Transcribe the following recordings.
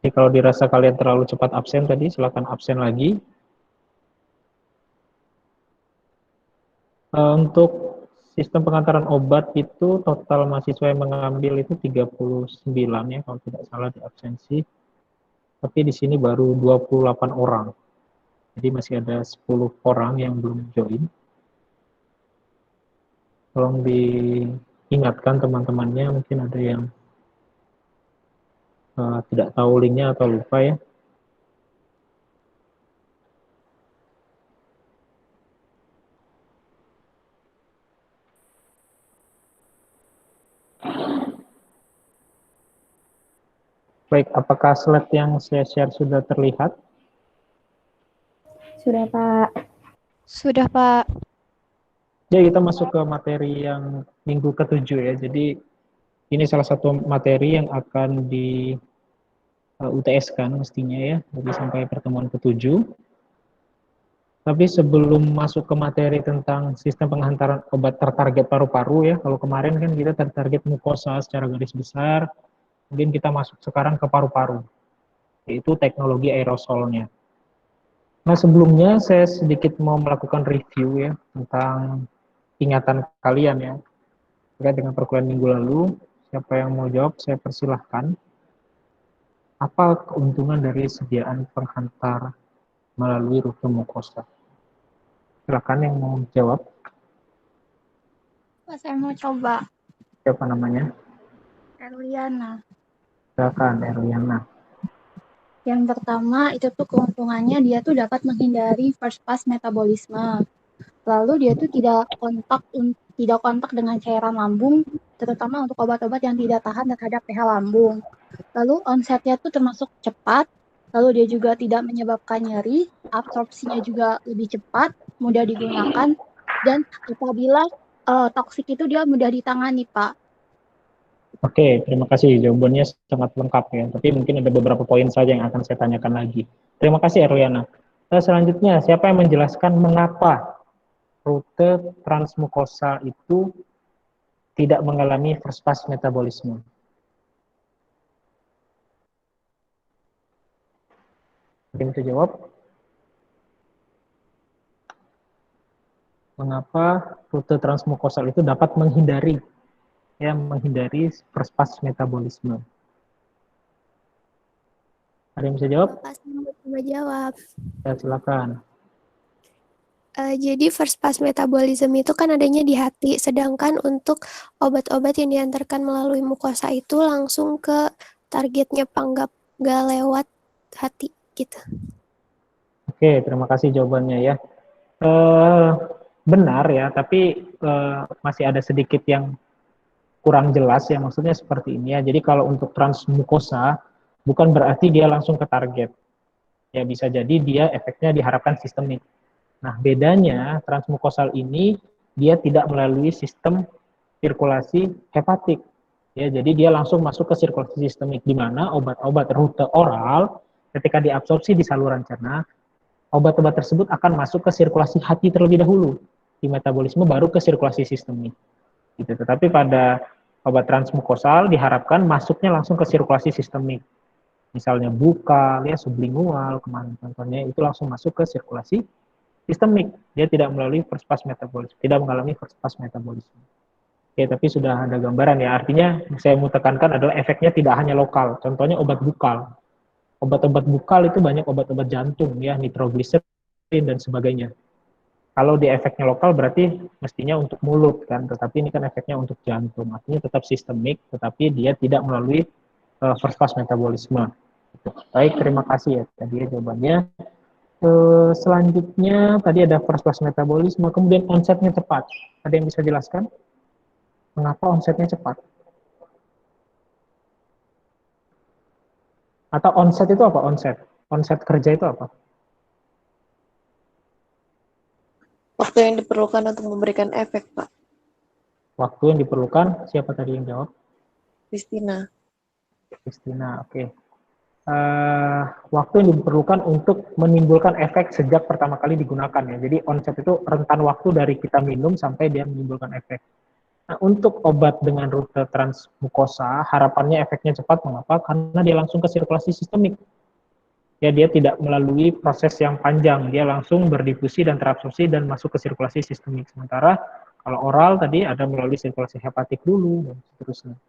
Jadi kalau dirasa kalian terlalu cepat absen tadi, silakan absen lagi. Untuk sistem pengantaran obat itu total mahasiswa yang mengambil itu 39 ya, kalau tidak salah di absensi. Tapi di sini baru 28 orang. Jadi masih ada 10 orang yang belum join. Tolong diingatkan teman-temannya, mungkin ada yang tidak tahu linknya atau lupa ya. Baik, apakah slide yang saya share sudah terlihat? Sudah, Pak. Sudah, Pak. Jadi kita masuk ke materi yang minggu ke-7 ya. Jadi ini salah satu materi yang akan di UTS kan mestinya ya, jadi sampai pertemuan ke-7. Tapi sebelum masuk ke materi tentang sistem penghantaran obat tertarget paru-paru ya, kalau kemarin kan kita tertarget mukosa secara garis besar, mungkin kita masuk sekarang ke paru-paru, yaitu teknologi aerosolnya. Nah sebelumnya saya sedikit mau melakukan review ya tentang ingatan kalian ya terkait dengan perkuliahan minggu lalu. Siapa yang mau jawab saya persilahkan. Apa keuntungan dari sediaan penghantar melalui rute mukosa? Silakan yang mau jawab. Saya mau coba. Siapa namanya? Erliana. Silakan Erliana. Yang pertama itu tuh keuntungannya dia tuh dapat menghindari first pass metabolisme. Lalu dia tuh tidak kontak dengan cairan lambung, terutama untuk obat-obat yang tidak tahan terhadap pH lambung. Lalu onsetnya tuh termasuk cepat, lalu dia juga tidak menyebabkan nyeri, absorpsinya juga lebih cepat, mudah digunakan, dan apabila toksik itu dia mudah ditangani, Pak. Oke, terima kasih. Jawabannya sangat lengkap ya. Tapi mungkin ada beberapa poin saja yang akan saya tanyakan lagi. Terima kasih Erliana. Selanjutnya, siapa yang menjelaskan mengapa rute transmukosa itu tidak mengalami first pass metabolisme? Ada yang bisa jawab? Mengapa rute transmukosal itu dapat menghindari first pass metabolisme? Ada yang bisa jawab? Pasti mau coba jawab. Ya, silakan. Jadi first pass metabolism itu kan adanya di hati, sedangkan untuk obat-obat yang diantarkan melalui mukosa itu langsung ke targetnya, Pak, nggak lewat hati gitu. Oke, terima kasih jawabannya ya. Benar ya, tapi masih ada sedikit yang kurang jelas ya, maksudnya seperti ini ya. Jadi kalau untuk transmukosa, bukan berarti dia langsung ke target. Ya bisa jadi dia efeknya diharapkan sistemik. Nah, bedanya transmukosal ini dia tidak melalui sistem sirkulasi hepatik. Ya, jadi dia langsung masuk ke sirkulasi sistemik di mana obat-obat rute oral ketika diabsorpsi di saluran cerna, obat-obat tersebut akan masuk ke sirkulasi hati terlebih dahulu. Di metabolisme baru ke sirkulasi sistemik. Gitu. Tetapi pada obat transmukosal diharapkan masuknya langsung ke sirkulasi sistemik. Misalnya bukal, ya sublingual, kemarin contohnya itu langsung masuk ke sirkulasi sistemik. Dia tidak melalui first pass metabolisme, tidak mengalami first pass metabolisme. Oke, tapi sudah ada gambaran ya. Artinya saya mau tekankan adalah efeknya tidak hanya lokal. Contohnya obat bukal. Obat-obat bukal itu banyak obat-obat jantung ya, nitrogliserin dan sebagainya. Kalau di efeknya lokal berarti mestinya untuk mulut kan, tetapi ini kan efeknya untuk jantung. Artinya tetap sistemik, tetapi dia tidak melalui first pass metabolisme. Baik, terima kasih ya tadi ya jawabannya. Selanjutnya tadi ada first pass metabolisme, kemudian onsetnya cepat. Ada yang bisa jelaskan? Mengapa onsetnya cepat? Atau onset itu apa? Onset? Onset kerja itu apa? Waktu yang diperlukan untuk memberikan efek, Pak. Waktu yang diperlukan, siapa tadi yang jawab? Christina. Christina, oke. Waktu yang diperlukan untuk menimbulkan efek sejak pertama kali digunakan ya. Jadi onset itu rentan waktu dari kita minum sampai dia menimbulkan efek. Nah, untuk obat dengan rute transmukosa, harapannya efeknya cepat. Mengapa? Karena dia langsung ke sirkulasi sistemik. Ya, dia tidak melalui proses yang panjang, dia langsung berdifusi dan terabsorpsi dan masuk ke sirkulasi sistemik. Sementara kalau oral tadi ada melalui sirkulasi hepatik dulu dan seterusnya.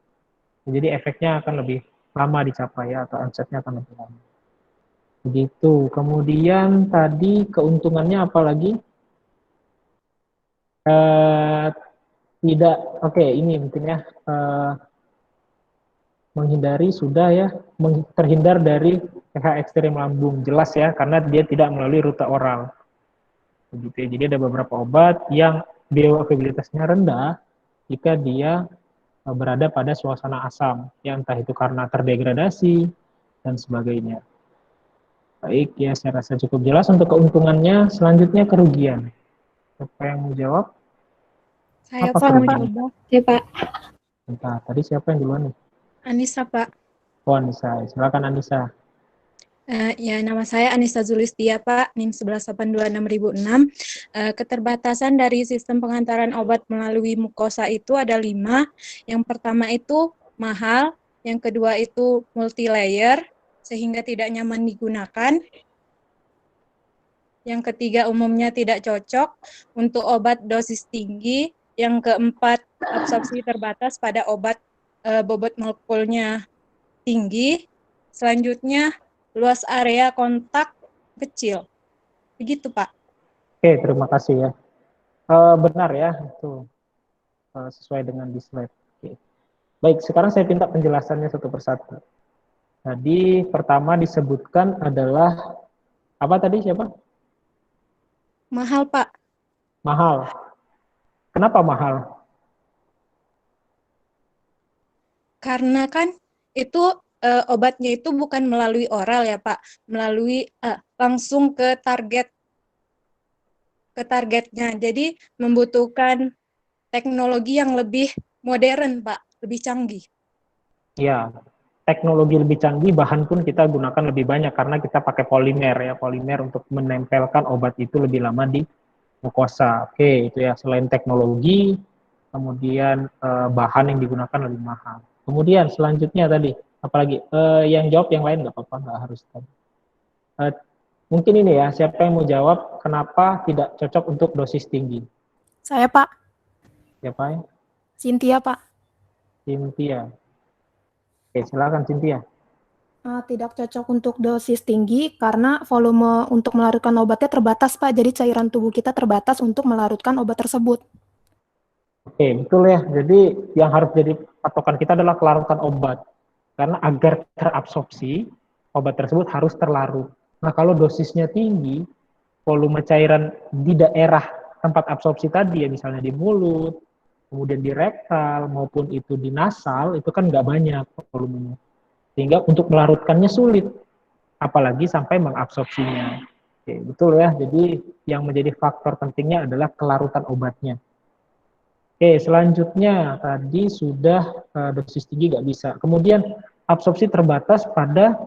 Jadi efeknya akan lebih lama dicapai ya, atau onsetnya akan lebih lama. Begitu. Kemudian tadi keuntungannya apa lagi? Tidak, oke, ini mungkin ya, menghindari sudah ya, terhindar dari pH ekstrem lambung, jelas ya, karena dia tidak melalui rute oral. Begitu ya. Jadi ada beberapa obat yang bioavailabilitasnya rendah jika dia berada pada suasana asam, yang entah itu karena terdegradasi dan sebagainya. Baik, ya saya rasa cukup jelas untuk keuntungannya. Selanjutnya kerugian. Siapa yang mau jawab? Saya Apa Pak mau kerugian? coba. Ya Pak, Entah, tadi siapa yang duluan nih? Anissa Pak. Oh, Anissa. Silakan Anissa. Ya, nama saya Anissa Zulistia Pak, NIM 11826.006. Keterbatasan dari sistem pengantaran obat melalui mukosa itu ada 5. Yang pertama itu mahal, yang kedua itu multi-layer, sehingga tidak nyaman digunakan. Yang ketiga umumnya tidak cocok untuk obat dosis tinggi. Yang keempat absorpsi terbatas pada obat bobot molekulnya tinggi. Selanjutnya luas area kontak kecil. Begitu, Pak. Oke, terima kasih ya. Benar ya, itu sesuai dengan di slide. Oke. Baik, sekarang saya minta penjelasannya satu persatu. Tadi pertama disebutkan adalah apa tadi siapa? Mahal, Pak. Mahal. Kenapa mahal? Karena kan itu obatnya itu bukan melalui oral ya, Pak. Melalui langsung ke targetnya. Jadi membutuhkan teknologi yang lebih modern, Pak, lebih canggih. Ya, teknologi lebih canggih, bahan pun kita gunakan lebih banyak karena kita pakai polimer ya, polimer untuk menempelkan obat itu lebih lama di mukosa. Oke, itu ya, selain teknologi, kemudian bahan yang digunakan lebih mahal. Kemudian selanjutnya tadi, apalagi yang jawab yang lain nggak apa-apa, nggak harus tadi. Mungkin ini ya, siapa yang mau jawab kenapa tidak cocok untuk dosis tinggi? Saya Pak, Siapa ya? Cynthia Pak. Cynthia. Oke, silakan Cynthia. Tidak cocok untuk dosis tinggi karena volume untuk melarutkan obatnya terbatas Pak, jadi cairan tubuh kita terbatas untuk melarutkan obat tersebut. Oke, betul ya. Jadi yang harus jadi patokan kita adalah kelarutan obat. Karena agar terabsorpsi, obat tersebut harus terlarut. Nah, kalau dosisnya tinggi, volume cairan di daerah tempat absorpsi tadi, ya misalnya di mulut, kemudian di rektal, maupun itu di nasal, itu kan nggak banyak volumenya. Sehingga untuk melarutkannya sulit, apalagi sampai mengabsorpsinya. Oke, betul ya. Jadi yang menjadi faktor pentingnya adalah kelarutan obatnya. Oke, selanjutnya tadi sudah dosis tinggi nggak bisa. Kemudian absorpsi terbatas pada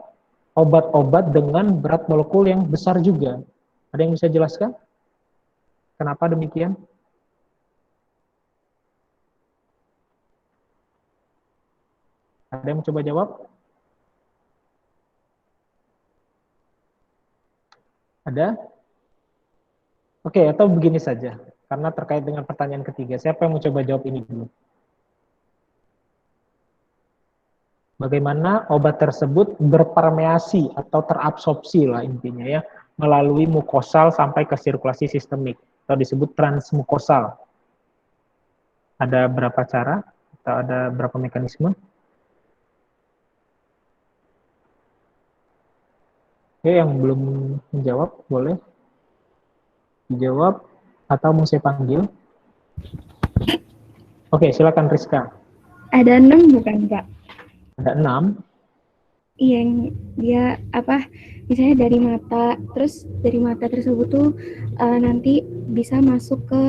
obat-obat dengan berat molekul yang besar juga. Ada yang bisa jelaskan? Kenapa demikian? Ada yang coba jawab? Ada? Oke, atau begini saja. Karena terkait dengan pertanyaan ketiga. Siapa yang mau coba jawab ini dulu? Bagaimana obat tersebut berpermeasi atau terabsorpsi lah intinya ya, melalui mukosal sampai ke sirkulasi sistemik, atau disebut transmukosal. Ada berapa cara, atau ada berapa mekanisme? Oke, yang belum menjawab, boleh dijawab, atau mau saya panggil? Oke, silakan Rizka. Ada 6 bukan, Pak? Ada 6. Iya, yang dia misalnya dari mata, terus dari mata tersebut tuh nanti bisa masuk ke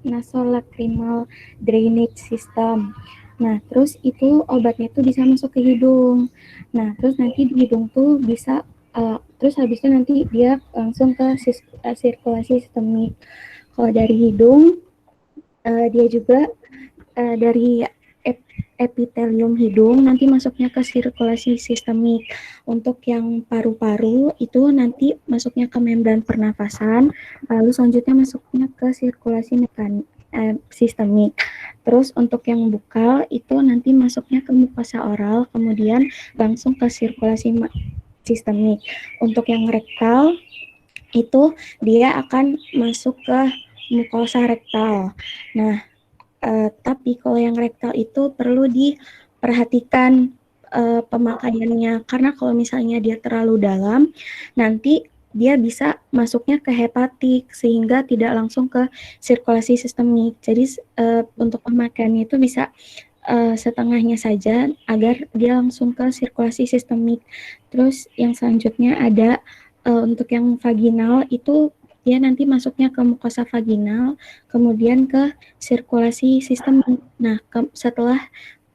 nasolacrimal drainage system. Nah, terus itu obatnya tuh bisa masuk ke hidung. Nah, terus nanti di hidung tuh bisa, terus habis itu nanti dia langsung ke sirkulasi sistemik. Kalau dari hidung, dia juga dari epitelium hidung nanti masuknya ke sirkulasi sistemik. Untuk yang paru-paru itu nanti masuknya ke membran pernafasan, lalu selanjutnya masuknya ke sirkulasi sistemik. Terus untuk yang bukal itu nanti masuknya ke mukosa oral, kemudian langsung ke sirkulasi sistemik. Untuk yang rektal itu dia akan masuk ke mukosa rektal. Nah, tapi kalau yang rektal itu perlu diperhatikan pemakaiannya, karena kalau misalnya dia terlalu dalam, nanti dia bisa masuknya ke hepatik sehingga tidak langsung ke sirkulasi sistemik. Jadi untuk pemakaiannya itu bisa setengahnya saja agar dia langsung ke sirkulasi sistemik. Terus yang selanjutnya ada untuk yang vaginal itu dia nanti masuknya ke mukosa vaginal, kemudian ke sirkulasi sistemik. Nah, setelah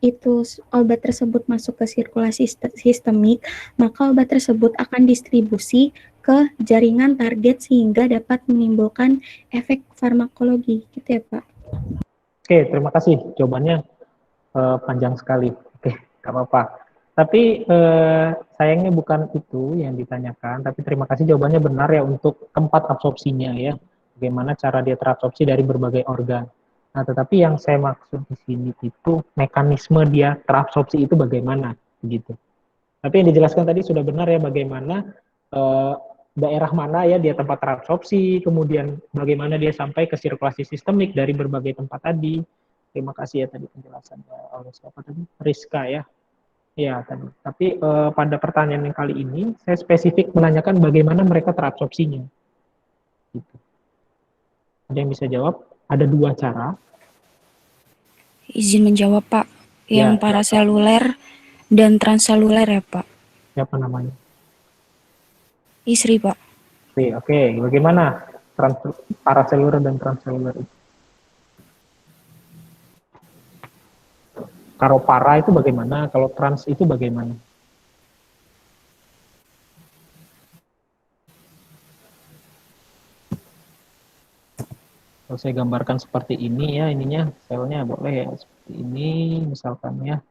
itu obat tersebut masuk ke sirkulasi sistemik, maka obat tersebut akan distribusi ke jaringan target sehingga dapat menimbulkan efek farmakologi, gitu ya Pak. Oke, terima kasih. Jawabannya panjang sekali. Oke, nggak apa-apa. Tapi sayangnya bukan itu yang ditanyakan, tapi terima kasih jawabannya benar ya untuk tempat absorpsinya ya. Bagaimana cara dia terabsorpsi dari berbagai organ. Nah, tetapi yang saya maksud di sini itu mekanisme dia terabsorpsi itu bagaimana begitu. Tapi yang dijelaskan tadi sudah benar ya bagaimana daerah mana ya dia tempat terabsorpsi, kemudian bagaimana dia sampai ke sirkulasi sistemik dari berbagai tempat tadi. Terima kasih ya tadi penjelasannya oleh siapa tadi? Rizka ya. Ya, tadi. Tapi pada pertanyaan yang kali ini, saya spesifik menanyakan bagaimana mereka terabsorpsinya. Gitu. Ada yang bisa jawab? Ada dua cara. Izin menjawab, Pak. Yang Ya, paraseluler dan transseluler ya, Pak. siapa namanya? Istri, Pak. Oke. Bagaimana paraseluler dan transseluler itu? Kalau para itu bagaimana? Kalau trans itu bagaimana? Kalau saya gambarkan seperti ini ya, ininya selnya boleh ya seperti ini misalkan ya.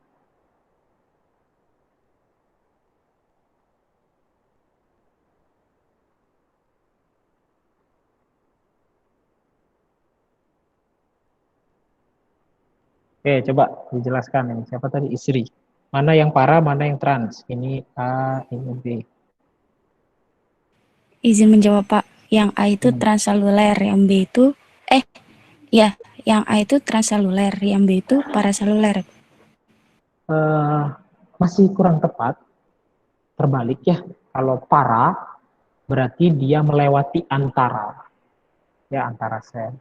Oke, coba dijelaskan ini. Siapa tadi? Istri. Mana yang para, mana yang trans? Ini A, ini B. Izin menjawab, Pak. Yang A itu transseluler, yang B itu yang A itu transseluler, yang B itu paraseluler. Masih kurang tepat. Terbalik ya. Kalau para berarti dia melewati antara sel.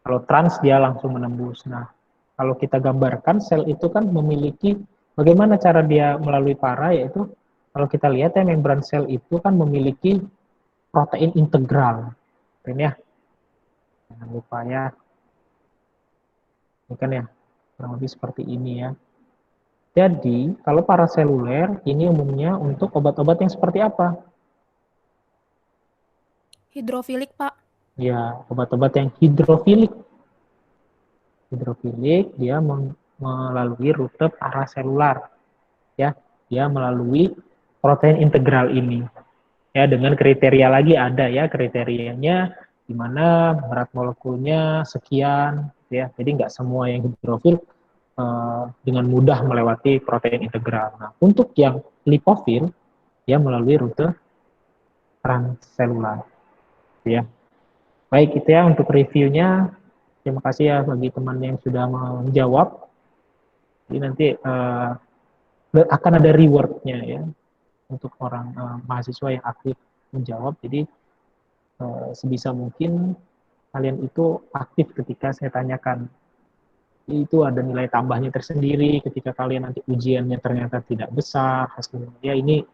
Kalau trans dia langsung menembus. Nah, kalau kita gambarkan sel itu kan memiliki bagaimana cara dia melalui para, yaitu kalau kita lihat ya membran sel itu kan memiliki protein integral. Ini ya. Jangan lupa ya. Ini kan ya, kurang lebih seperti ini ya. Jadi, kalau paraseluler ini umumnya untuk obat-obat yang seperti apa? Hidrofilik, Pak. Ya, obat-obat yang hidrofilik. Hidrofilik dia melalui rute paraselular. Ya, dia melalui protein integral ini. Ya, dengan kriteria lagi ada ya, kriterianya di mana berat molekulnya sekian ya. Jadi nggak semua yang hidrofil dengan mudah melewati protein integral. Nah, untuk yang lipofil dia melalui rute transselular. Ya. Baik, itu ya untuk reviewnya. Terima kasih ya bagi teman yang sudah menjawab. Jadi nanti akan ada reward-nya ya untuk orang mahasiswa yang aktif menjawab. Jadi sebisa mungkin kalian itu aktif ketika saya tanyakan. Itu ada nilai tambahnya tersendiri ketika kalian nanti ujiannya ternyata tidak besar hasilnya. Ya ini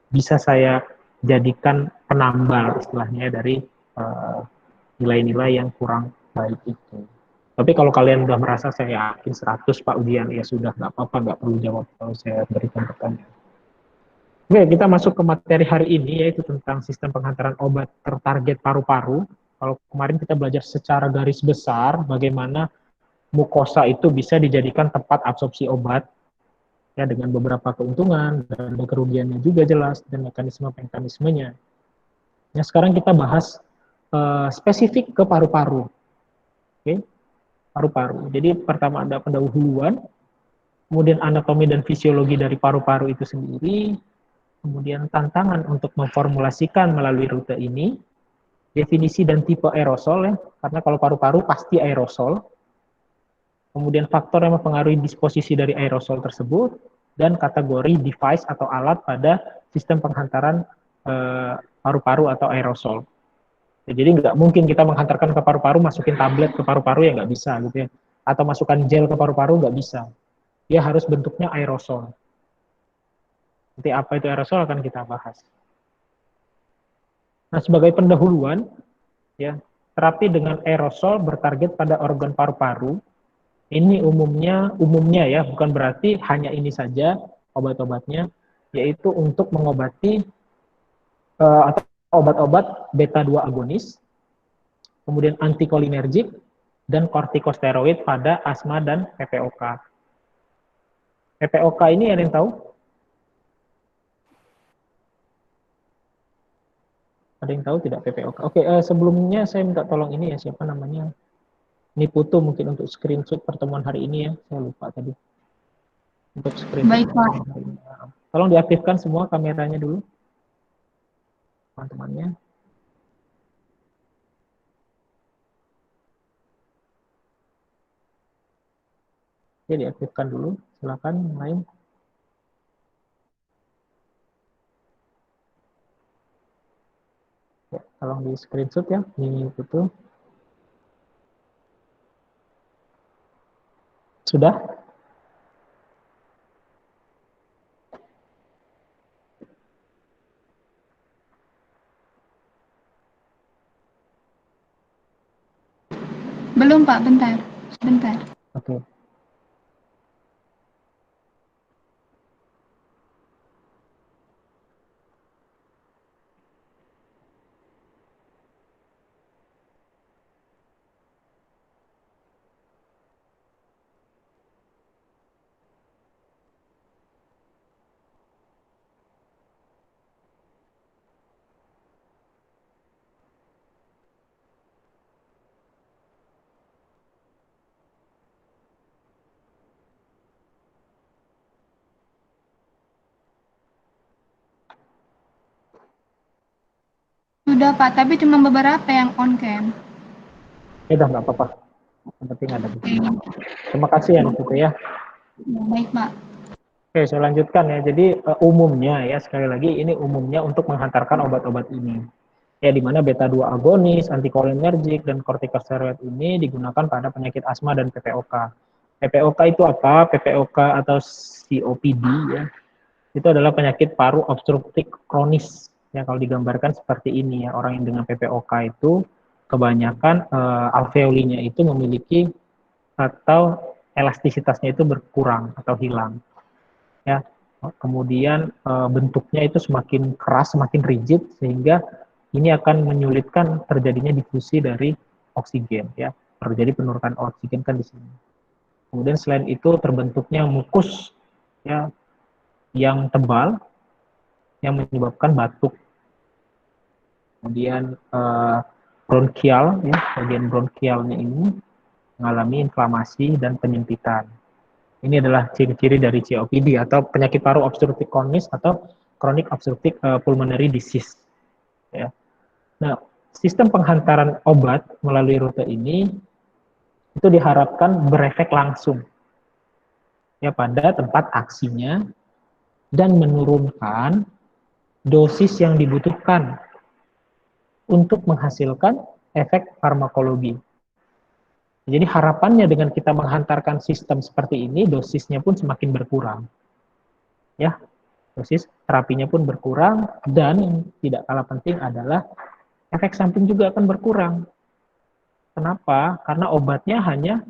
bisa saya jadikan penambal istilahnya dari nilai-nilai yang kurang baik itu. Tapi kalau kalian udah merasa saya yakin 100 Pak ujian, ya sudah, nggak apa-apa, nggak perlu jawab kalau saya berikan pertanyaan. Oke, kita masuk ke materi hari ini, yaitu tentang sistem penghantaran obat tertarget paru-paru. Kalau kemarin kita belajar secara garis besar bagaimana mukosa itu bisa dijadikan tempat absorpsi obat, ya, dengan beberapa keuntungan dan kerugiannya juga jelas, dan mekanisme-mekanismenya. Nah, sekarang kita bahas spesifik ke paru-paru. Oke, paru-paru. Jadi pertama ada pendahuluan, kemudian anatomi dan fisiologi dari paru-paru itu sendiri, kemudian tantangan untuk memformulasikan melalui rute ini, definisi dan tipe aerosol, ya, karena kalau paru-paru pasti aerosol, kemudian faktor yang mempengaruhi disposisi dari aerosol tersebut, dan kategori device atau alat pada sistem penghantaran paru-paru atau aerosol. Ya, jadi nggak mungkin kita menghantarkan ke paru-paru, masukin tablet ke paru-paru, ya nggak bisa gitu ya. Atau masukkan gel ke paru-paru, nggak bisa. Dia harus bentuknya aerosol. Nanti apa itu aerosol akan kita bahas. Nah, sebagai pendahuluan, ya, terapi dengan aerosol bertarget pada organ paru-paru. Ini umumnya ya, bukan berarti hanya ini saja obat-obatnya, yaitu untuk mengobati atau obat-obat beta-2 agonis, kemudian antikolinergik, dan kortikosteroid pada asma dan PPOK. PPOK ini ada yang tahu? Ada yang tahu tidak PPOK? Oke, sebelumnya saya minta tolong ini ya, siapa namanya? Ini Putu mungkin untuk screenshot pertemuan hari ini ya, saya lupa tadi. Untuk screenshot. Baik, Pak. Tolong diaktifkan semua kameranya dulu, teman-temannya. Oke, diaktifkan dulu, silakan yang lain. Ya, tolong di screenshot ya, ini Putu. Sudah? Belum, Pak, bentar. Sebentar. Oke. Sudah, Pak, tapi cuma beberapa yang on cam. Ya udah, nggak apa-apa. Yang penting ada di sini. Terima kasih ya, Putu ya. Baik, Pak. Oke, saya lanjutkan ya. Jadi umumnya ya, sekali lagi ini umumnya untuk menghantarkan obat-obat ini. Ya, di mana beta-2 agonis, antikolinergik, dan kortikosteroid ini digunakan pada penyakit asma dan PPOK. PPOK itu apa? PPOK atau COPD ya. Itu adalah penyakit paru obstruktif kronis. Ya, kalau digambarkan seperti ini ya, orang yang dengan PPOK itu kebanyakan alveolinya itu memiliki atau elastisitasnya itu berkurang atau hilang. Ya, kemudian bentuknya itu semakin keras, semakin rigid, sehingga ini akan menyulitkan terjadinya difusi dari oksigen. Ya, terjadi penurunan oksigen kan di sini. Kemudian selain itu terbentuknya mukus ya yang tebal yang menyebabkan batuk. Kemudian bronkial ya, bagian bronkialnya ini mengalami inflamasi dan penyempitan. Ini adalah ciri-ciri dari COPD atau penyakit paru obstruktif kronis atau chronic obstructive pulmonary disease. Ya. Nah, sistem penghantaran obat melalui rute ini itu diharapkan berefek langsung ya pada tempat aksinya dan menurunkan dosis yang dibutuhkan untuk menghasilkan efek farmakologi. Jadi harapannya dengan kita menghantarkan sistem seperti ini, dosisnya pun semakin berkurang. Ya, dosis terapinya pun berkurang, dan yang tidak kalah penting adalah efek samping juga akan berkurang. Kenapa? Karena obatnya hanya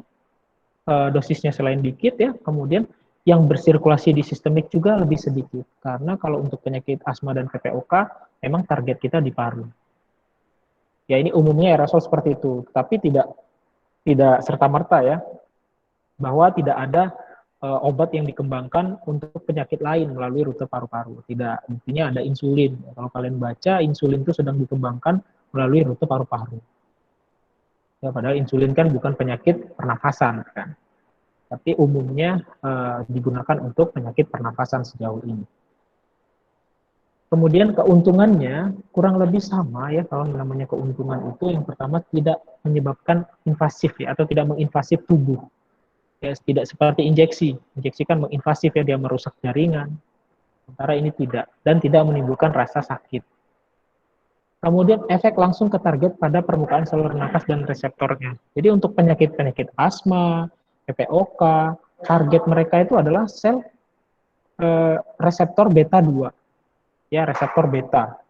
dosisnya selain dikit ya, kemudian yang bersirkulasi di sistemik juga lebih sedikit. Karena kalau untuk penyakit asma dan PPOK, memang target kita di paru. Ya, ini umumnya aerosol seperti itu, tapi tidak serta-merta ya. bahwa tidak ada obat yang dikembangkan untuk penyakit lain melalui rute paru-paru. Tidak, buktinya ada insulin. Kalau kalian baca, insulin itu sedang dikembangkan melalui rute paru-paru. Ya, padahal insulin kan bukan penyakit pernafasan, kan. Tapi umumnya digunakan untuk penyakit pernafasan sejauh ini. Kemudian keuntungannya kurang lebih sama ya, kalau namanya keuntungan itu yang pertama tidak menyebabkan invasif ya, atau tidak menginvasif tubuh. Ya, tidak seperti injeksi. Injeksi kan menginvasif ya, dia merusak jaringan. Sementara ini tidak, dan tidak menimbulkan rasa sakit. Kemudian efek langsung ke target pada permukaan saluran nafas dan reseptornya. Jadi untuk penyakit-penyakit asma, PPOK, target mereka itu adalah sel reseptor beta 2. Ya, reseptor beta.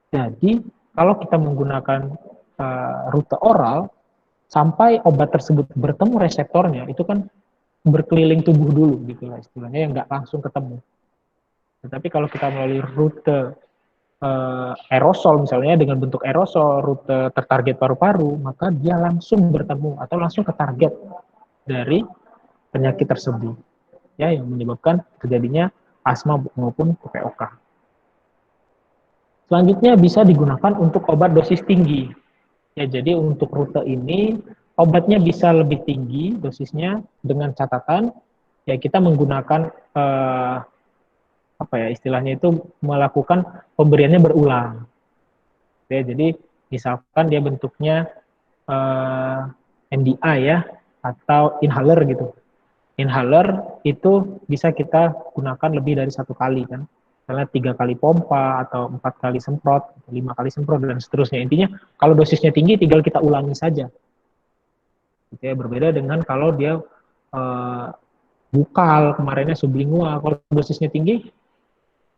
Jadi, kalau kita menggunakan rute oral, sampai obat tersebut bertemu reseptornya, itu kan berkeliling tubuh dulu, gitu lah istilahnya, yang nggak langsung ketemu. Tetapi kalau kita melalui rute aerosol, misalnya dengan bentuk aerosol, rute tertarget paru-paru, maka dia langsung bertemu atau langsung ke target dari penyakit tersebut, ya, yang menyebabkan terjadinya asma maupun PPOK. Selanjutnya bisa digunakan untuk obat dosis tinggi. Ya, jadi untuk rute ini obatnya bisa lebih tinggi dosisnya dengan catatan ya kita menggunakan apa ya istilahnya itu melakukan pemberiannya berulang. Ya, jadi misalkan dia bentuknya NDI ya atau inhaler gitu. Inhaler itu bisa kita gunakan lebih dari 1 kali kan. Misalnya 3 kali pompa, atau 4 kali semprot, 5 kali semprot, dan seterusnya. Intinya, kalau dosisnya tinggi, tinggal kita ulangi saja. Gitu ya, berbeda dengan kalau dia bukal, kemarinnya sublingual. Kalau dosisnya tinggi,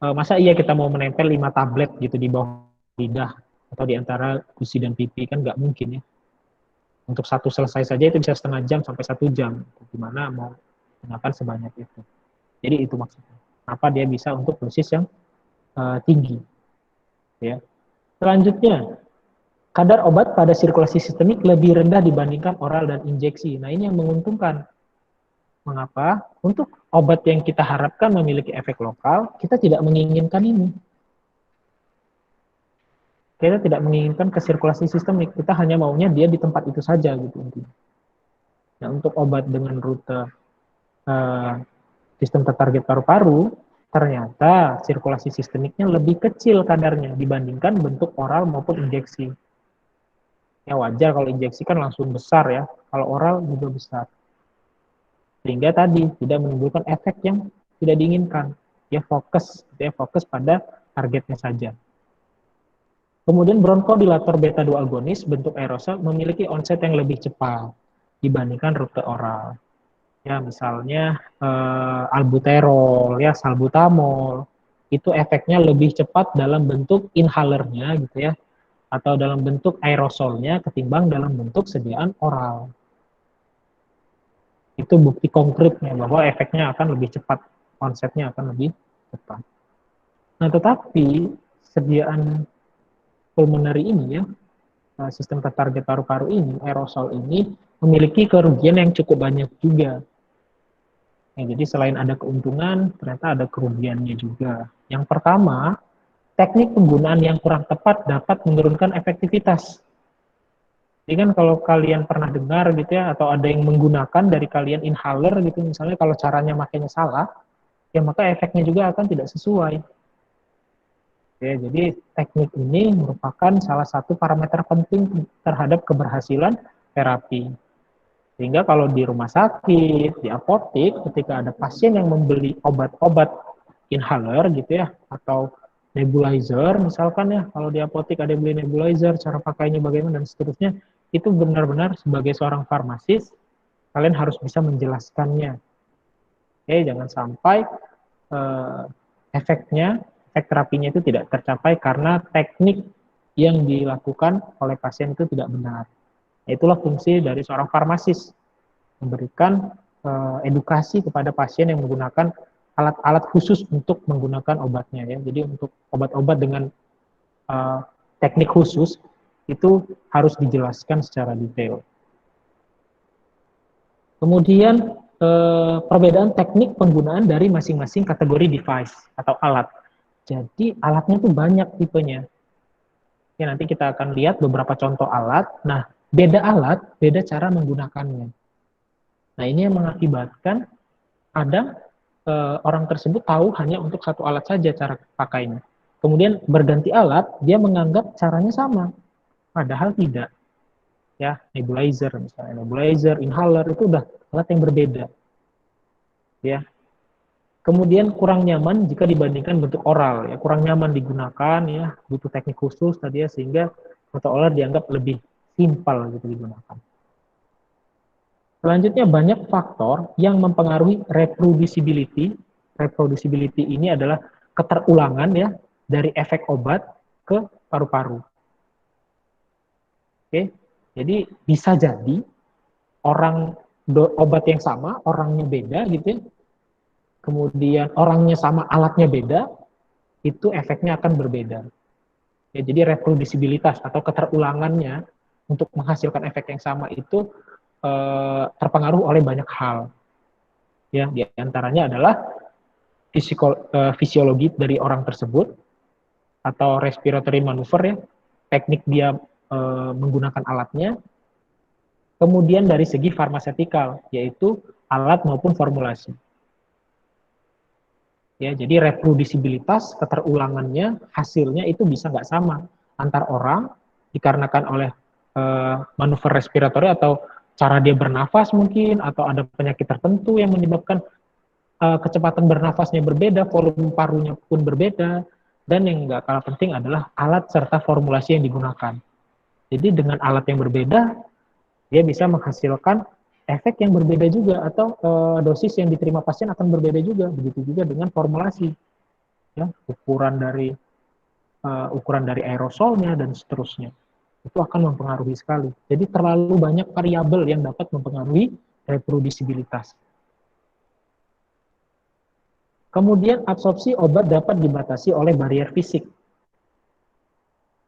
masa iya kita mau menempel 5 tablet gitu di bawah lidah, atau di antara gusi dan pipi, kan nggak mungkin ya. Untuk satu selesai saja itu bisa setengah jam sampai 1 jam. Gimana mau gunakan sebanyak itu. Jadi itu maksudnya. Apa dia bisa untuk dosis yang tinggi. Ya. Selanjutnya, kadar obat pada sirkulasi sistemik lebih rendah dibandingkan oral dan injeksi. Nah, ini yang menguntungkan. Mengapa? Untuk obat yang kita harapkan memiliki efek lokal, kita tidak menginginkan ini. Kita tidak menginginkan ke sirkulasi sistemik. Kita hanya maunya dia di tempat itu saja gitu. Nah, untuk obat dengan rute sistem tertarget paru-paru, ternyata sirkulasi sistemiknya lebih kecil kadarnya dibandingkan bentuk oral maupun injeksi. Ya wajar kalau injeksi kan langsung besar ya, kalau oral juga besar. Sehingga tadi tidak menimbulkan efek yang tidak diinginkan. Dia fokus pada targetnya saja. Kemudian bronkodilator beta 2 agonis bentuk aerosol memiliki onset yang lebih cepat dibandingkan rute oral. Ya, misalnya albuterol, ya, salbutamol, itu efeknya lebih cepat dalam bentuk inhalernya gitu ya, atau dalam bentuk aerosolnya ketimbang dalam bentuk sediaan oral. Itu bukti konkretnya bahwa efeknya akan lebih cepat, konsepnya akan lebih cepat. Nah, tetapi sediaan pulmonary ini ya, sistem tertarget paru-paru ini, aerosol ini memiliki kerugian yang cukup banyak juga. Ya, jadi selain ada keuntungan, ternyata ada kerugiannya juga. Yang pertama, teknik penggunaan yang kurang tepat dapat menurunkan efektivitas. Jadi kan kalau kalian pernah dengar gitu ya, atau ada yang menggunakan dari kalian inhaler gitu, misalnya kalau caranya makanya salah, ya maka efeknya juga akan tidak sesuai. Ya, jadi teknik ini merupakan salah satu parameter penting terhadap keberhasilan terapi. Sehingga kalau di rumah sakit, di apotek, ketika ada pasien yang membeli obat-obat inhaler gitu ya, atau nebulizer misalkan ya, kalau di apotek ada yang beli nebulizer, cara pakainya bagaimana dan seterusnya, itu benar-benar sebagai seorang farmasis, kalian harus bisa menjelaskannya. Oke, jangan sampai efek terapinya itu tidak tercapai karena teknik yang dilakukan oleh pasien itu tidak benar. Itulah fungsi dari seorang farmasis, memberikan edukasi kepada pasien yang menggunakan alat-alat khusus untuk menggunakan obatnya ya. Jadi untuk obat-obat dengan teknik khusus itu harus dijelaskan secara detail. Kemudian perbedaan teknik penggunaan dari masing-masing kategori device atau alat. Jadi alatnya tuh banyak tipenya. Ya, nanti kita akan lihat beberapa contoh alat. Nah, beda alat, beda cara menggunakannya. Nah, ini yang mengakibatkan kadang orang tersebut tahu hanya untuk satu alat saja cara pakainya. Kemudian berganti alat, dia menganggap caranya sama, padahal tidak. Ya, nebulizer misalnya, nebulizer, inhaler itu udah alat yang berbeda. Ya. Kemudian kurang nyaman jika dibandingkan bentuk oral, ya kurang nyaman digunakan, ya butuh teknik khusus tadi ya sehingga seolah dianggap lebih simpel gitu digunakan. Selanjutnya banyak faktor yang mempengaruhi reproducibility. Reproducibility ini adalah keterulangan ya dari efek obat ke paru-paru. Oke, jadi bisa jadi orang obat yang sama, orangnya beda gitu ya. Kemudian orangnya sama, alatnya beda, itu efeknya akan berbeda. Ya, jadi reproducibilitas atau keterulangannya untuk menghasilkan efek yang sama itu terpengaruh oleh banyak hal. Ya, di antaranya adalah fisiologi dari orang tersebut atau respiratory maneuver ya, teknik dia menggunakan alatnya. Kemudian dari segi farmasetikal, yaitu alat maupun formulasi. Ya, jadi reproducibilitas, keterulangannya, hasilnya itu bisa nggak sama antar orang dikarenakan oleh manuver respiratori atau cara dia bernafas mungkin atau ada penyakit tertentu yang menyebabkan kecepatan bernafasnya berbeda, volume parunya pun berbeda, dan yang nggak kalah penting adalah alat serta formulasi yang digunakan. Jadi dengan alat yang berbeda, dia bisa menghasilkan efek yang berbeda juga atau dosis yang diterima pasien akan berbeda juga. Begitu juga dengan formulasi, ya ukuran dari aerosolnya dan seterusnya. Itu akan mempengaruhi sekali. Jadi terlalu banyak variabel yang dapat mempengaruhi reproducibilitas. Kemudian absorpsi obat dapat dibatasi oleh barier fisik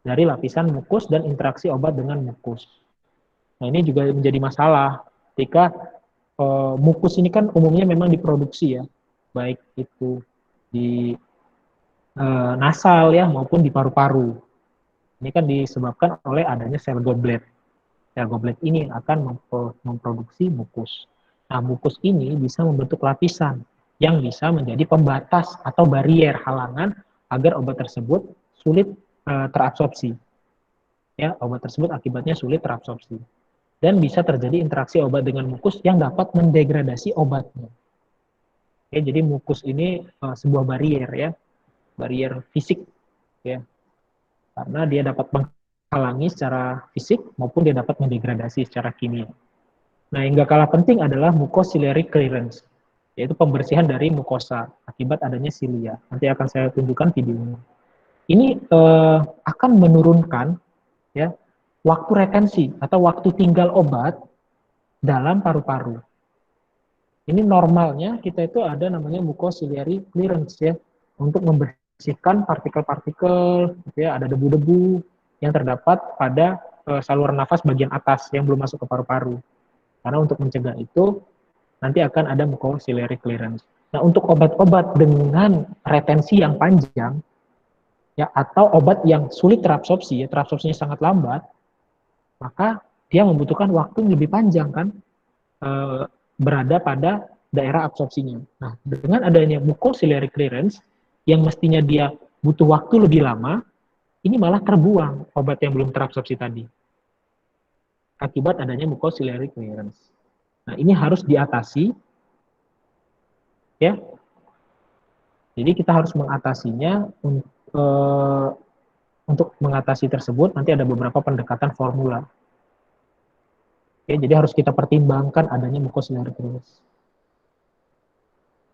dari lapisan mukus dan interaksi obat dengan mukus. Nah, ini juga menjadi masalah ketika mukus ini kan umumnya memang diproduksi ya, baik itu di nasal ya maupun di paru-paru. Ini kan disebabkan oleh adanya sel goblet. Sel goblet ini akan memproduksi mukus. Nah, mukus ini bisa membentuk lapisan yang bisa menjadi pembatas atau barier halangan agar obat tersebut sulit terabsorpsi. Ya, obat tersebut akibatnya sulit terabsorpsi. Dan bisa terjadi interaksi obat dengan mukus yang dapat mendegradasi obatnya. Oke, jadi mukus ini sebuah barier ya, barier fisik ya, karena dia dapat menghalangi secara fisik maupun dia dapat mendegradasi secara kimia. Nah, yang gak kalah penting adalah mucociliary clearance, yaitu pembersihan dari mukosa akibat adanya silia. Nanti akan saya tunjukkan videonya. Ini akan menurunkan ya waktu retensi atau waktu tinggal obat dalam paru-paru. Ini normalnya kita itu ada namanya mucociliary clearance ya, untuk membersihkan partikel-partikel, gitu ya, ada debu-debu yang terdapat pada saluran nafas bagian atas yang belum masuk ke paru-paru. Karena untuk mencegah itu nanti akan ada mucociliary clearance. Nah, untuk obat-obat dengan retensi yang panjang ya atau obat yang sulit terabsorpsi, ya, terabsorpsinya sangat lambat, maka dia membutuhkan waktu yang lebih panjang kan berada pada daerah absorpsinya. Nah, dengan adanya mucociliary clearance yang mestinya dia butuh waktu lebih lama, ini malah terbuang obat yang belum terabsorpsi tadi. Akibat adanya mucociliary clearance. Nah, ini harus diatasi ya. Jadi kita harus mengatasinya untuk mengatasi tersebut nanti ada beberapa pendekatan formula. Oke, jadi harus kita pertimbangkan adanya mucociliary clearance.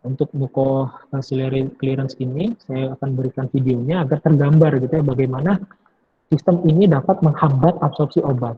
Untuk mucociliary clearance ini, saya akan berikan videonya agar tergambar gitu ya, bagaimana sistem ini dapat menghambat absorpsi obat.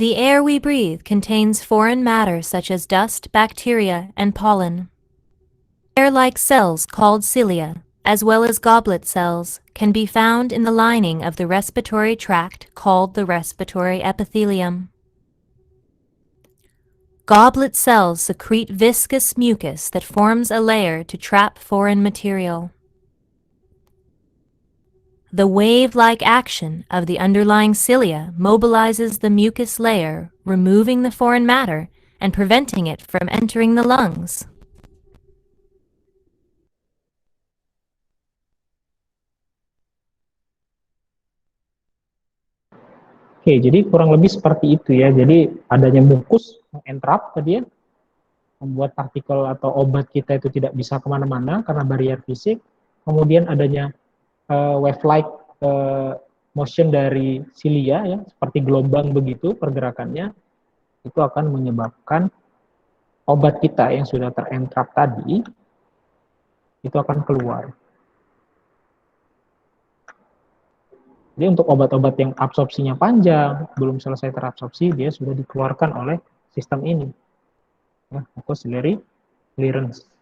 The air we breathe contains foreign matter such as dust, bacteria, and pollen. Hair-like cells called cilia, as well as goblet cells, can be found in the lining of the respiratory tract called the respiratory epithelium. Goblet cells secrete viscous mucus that forms a layer to trap foreign material. The wave-like action of the underlying cilia mobilizes the mucus layer, removing the foreign matter and preventing it from entering the lungs. Oke, jadi kurang lebih seperti itu ya. Jadi adanya mukus, entrap tadi ya, membuat partikel atau obat kita itu tidak bisa kemana-mana karena barrier fisik. Kemudian adanya wave-like motion dari cilia ya, seperti gelombang begitu pergerakannya, itu akan menyebabkan obat kita yang sudah terentrap tadi itu akan keluar. Jadi untuk obat-obat yang absorpsinya panjang, belum selesai terabsorpsi, dia sudah dikeluarkan oleh sistem ini. Ya, mucociliary clearance.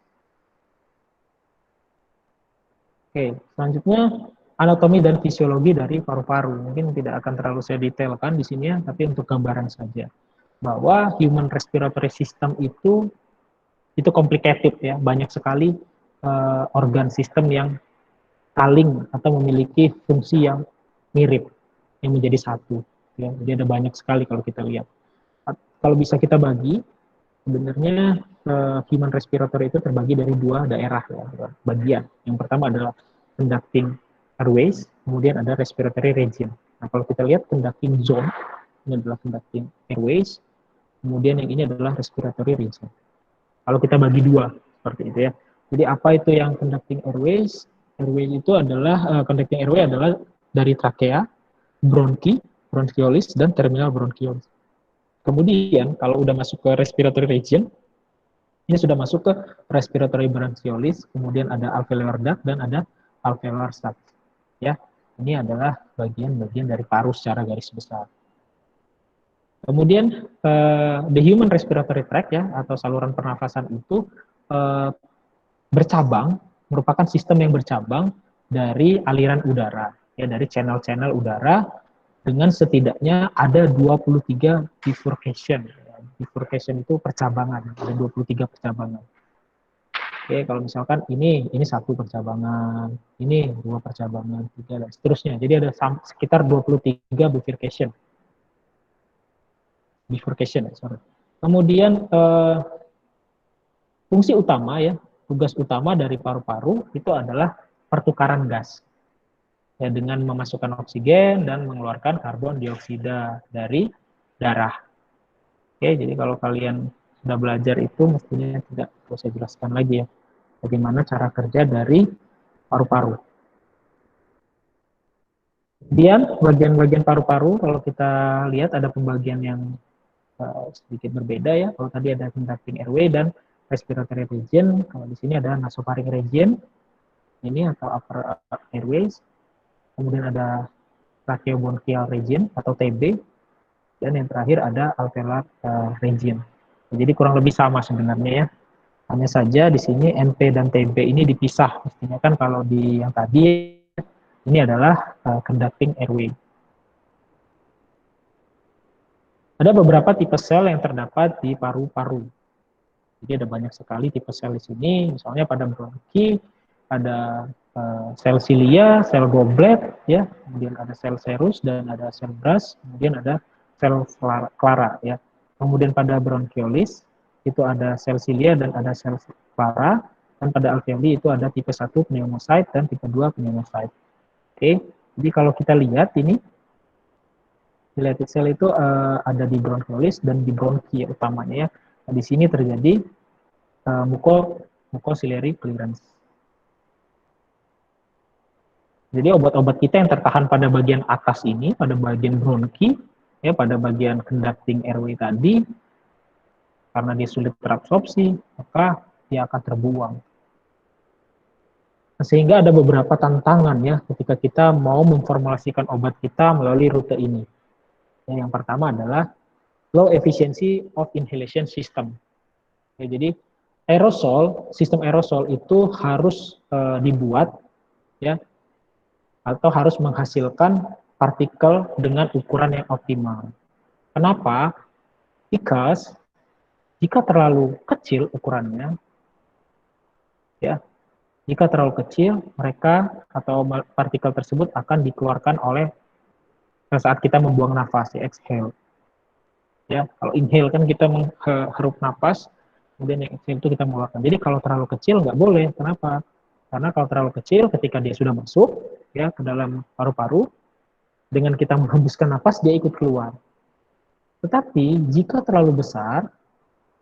Oke, selanjutnya anatomi dan fisiologi dari paru-paru. Mungkin tidak akan terlalu saya detailkan di sini ya, tapi untuk gambaran saja. Bahwa human respiratory system itu complicated ya, banyak sekali organ sistem yang saling atau memiliki fungsi yang mirip, yang menjadi satu. Ya. Jadi ada banyak sekali kalau kita lihat. Kalau bisa kita bagi, sebenarnya human respiratory itu terbagi dari dua daerah ya, bagian. Yang pertama adalah conducting airways, kemudian ada respiratory region. Nah, kalau kita lihat conducting zone, ini adalah conducting airways, kemudian yang ini adalah respiratory region. Kalau kita bagi dua, seperti itu ya. Jadi apa itu yang conducting airways? Airways itu adalah, conducting airway adalah dari trakea, bronki, bronchiolis, dan terminal bronchiolis. Kemudian, kalau udah masuk ke respiratory region, ini sudah masuk ke respiratory bronchiolis, kemudian ada alveolar duct, dan ada alveolar sac. Ya, ini adalah bagian-bagian dari paru secara garis besar. Kemudian, the human respiratory tract, ya, atau saluran pernafasan itu bercabang, merupakan sistem yang bercabang dari aliran udara. Ya, dari channel-channel udara dengan setidaknya ada 23 bifurcation. Bifurcation itu percabangan, ada 23 percabangan. Oke, kalau misalkan ini satu percabangan, ini dua percabangan, tiga, dan seterusnya. Jadi ada sekitar 23 bifurcation. Kemudian fungsi utama ya, tugas utama dari paru-paru itu adalah pertukaran gas. Ya, dengan memasukkan oksigen dan mengeluarkan karbon dioksida dari darah. Oke, jadi kalau kalian sudah belajar itu mestinya tidak perlu saya jelaskan lagi ya, bagaimana cara kerja dari paru-paru. Kemudian bagian-bagian paru-paru kalau kita lihat ada pembagian yang sedikit berbeda ya. Kalau tadi ada conducting airway dan respiratory region, kalau di sini ada nasopharynx region, ini atau upper airways. Kemudian ada tracheobronchial region atau TB, dan yang terakhir ada alveolar region. Jadi kurang lebih sama sebenarnya ya. Hanya saja di sini NP dan TB ini dipisah. Mestinya kan kalau di yang tadi ini adalah conducting airway. Ada beberapa tipe sel yang terdapat di paru-paru. Jadi ada banyak sekali tipe sel di sini. Misalnya pada bronki ada sel cilia, sel goblet, ya, kemudian ada sel serus dan ada sel bras, kemudian ada sel clara, ya. Kemudian pada bronchiolis itu ada sel cilia dan ada sel clara, dan pada alveoli itu ada tipe 1 pneumocyte dan tipe 2 pneumocyte. Oke, jadi kalau kita lihat ini dilated cell itu ada di bronchiolis dan di bronki utamanya ya. Nah, di sini terjadi mucociliary clearance. Jadi obat-obat kita yang tertahan pada bagian atas ini, pada bagian bronki, ya, pada bagian conducting airway tadi, karena dia sulit terabsorpsi, maka dia akan terbuang. Sehingga ada beberapa tantangan ya ketika kita mau memformulasikan obat kita melalui rute ini. Yang pertama adalah low efficiency of inhalation system. Ya, jadi sistem aerosol itu harus dibuat ya, atau harus menghasilkan partikel dengan ukuran yang optimal. Kenapa? Because jika terlalu kecil ukurannya, ya, jika terlalu kecil, mereka atau partikel tersebut akan dikeluarkan oleh saat kita membuang nafas, ya, exhale. Ya, kalau inhale kan kita menghirup nafas, kemudian yang exhale itu kita mengeluarkan. Jadi kalau terlalu kecil nggak boleh. Kenapa? Karena kalau terlalu kecil, ketika dia sudah masuk ya ke dalam paru-paru, dengan kita menghembuskan nafas, dia ikut keluar. Tetapi jika terlalu besar,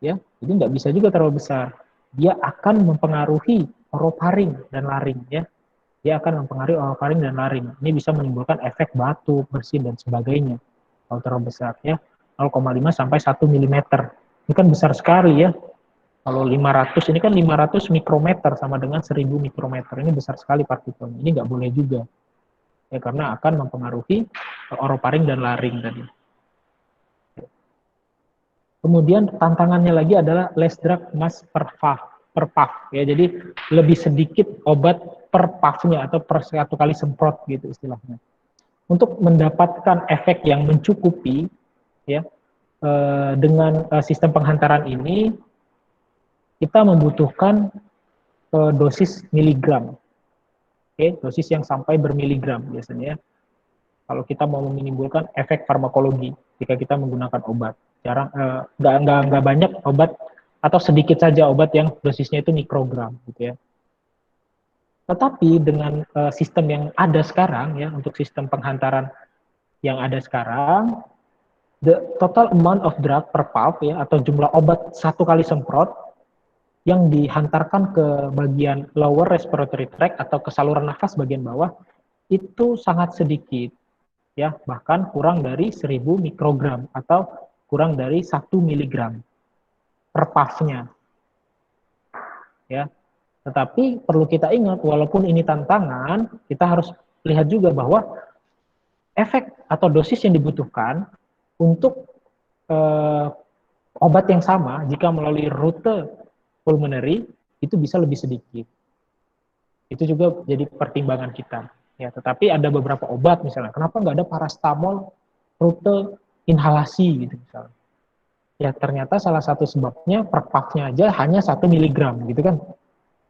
ya, jadi nggak bisa juga terlalu besar. Dia akan mempengaruhi orofaring dan laring, ya. Dia akan mempengaruhi orofaring dan laring. Ini bisa menimbulkan efek batuk, bersin dan sebagainya. Kalau terlalu besar, ya, 0,5 sampai 1 mm. Ini kan besar sekali, ya. Kalau 500, ini kan 500 mikrometer sama dengan 1000 mikrometer. Ini besar sekali partikelnya. Ini nggak boleh juga. Ya, karena akan mempengaruhi orofaring dan laring tadi. Kemudian tantangannya lagi adalah less drug mass per puff. Ya, jadi lebih sedikit obat per puff-nya atau per satu kali semprot gitu istilahnya. Untuk mendapatkan efek yang mencukupi, ya, dengan sistem penghantaran ini kita membutuhkan dosis miligram. Oke, dosis yang sampai bermiligram biasanya. Kalau kita mau menimbulkan efek farmakologi jika kita menggunakan obat. Nggak banyak obat atau sedikit saja obat yang dosisnya itu mikrogram gitu ya. Tetapi dengan sistem yang ada sekarang ya, untuk sistem penghantaran yang ada sekarang, the total amount of drug per puff ya, atau jumlah obat satu kali semprot yang dihantarkan ke bagian lower respiratory tract atau ke saluran nafas bagian bawah itu sangat sedikit, ya, bahkan kurang dari 1000 mikrogram atau kurang dari 1 miligram per puff-nya. Ya. Tetapi perlu kita ingat, walaupun ini tantangan, kita harus lihat juga bahwa efek atau dosis yang dibutuhkan untuk obat yang sama jika melalui rute pulmonary itu bisa lebih sedikit. Itu juga jadi pertimbangan kita. Ya, tetapi ada beberapa obat misalnya, kenapa nggak ada paracetamol rute inhalasi gitu misalnya. Ya ternyata salah satu sebabnya per puff-nya aja hanya 1 miligram gitu kan.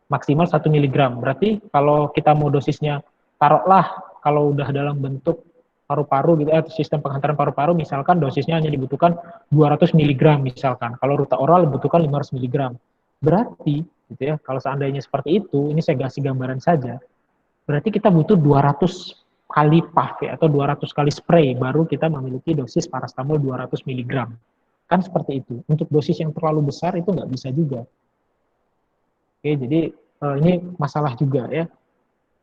Maksimal 1 miligram. Berarti kalau kita mau dosisnya, taruhlah kalau udah dalam bentuk paru-paru gitu, sistem penghantaran paru-paru misalkan dosisnya hanya dibutuhkan 200 miligram misalkan. Kalau rute oral dibutuhkan 500 miligram. Berarti gitu ya, kalau seandainya seperti itu, ini saya kasih gambaran saja. Berarti kita butuh 200 kali puff ya, atau 200 kali spray baru kita memiliki dosis paracetamol 200 mg. Kan seperti itu. Untuk dosis yang terlalu besar itu nggak bisa juga. Oke, jadi ini masalah juga ya.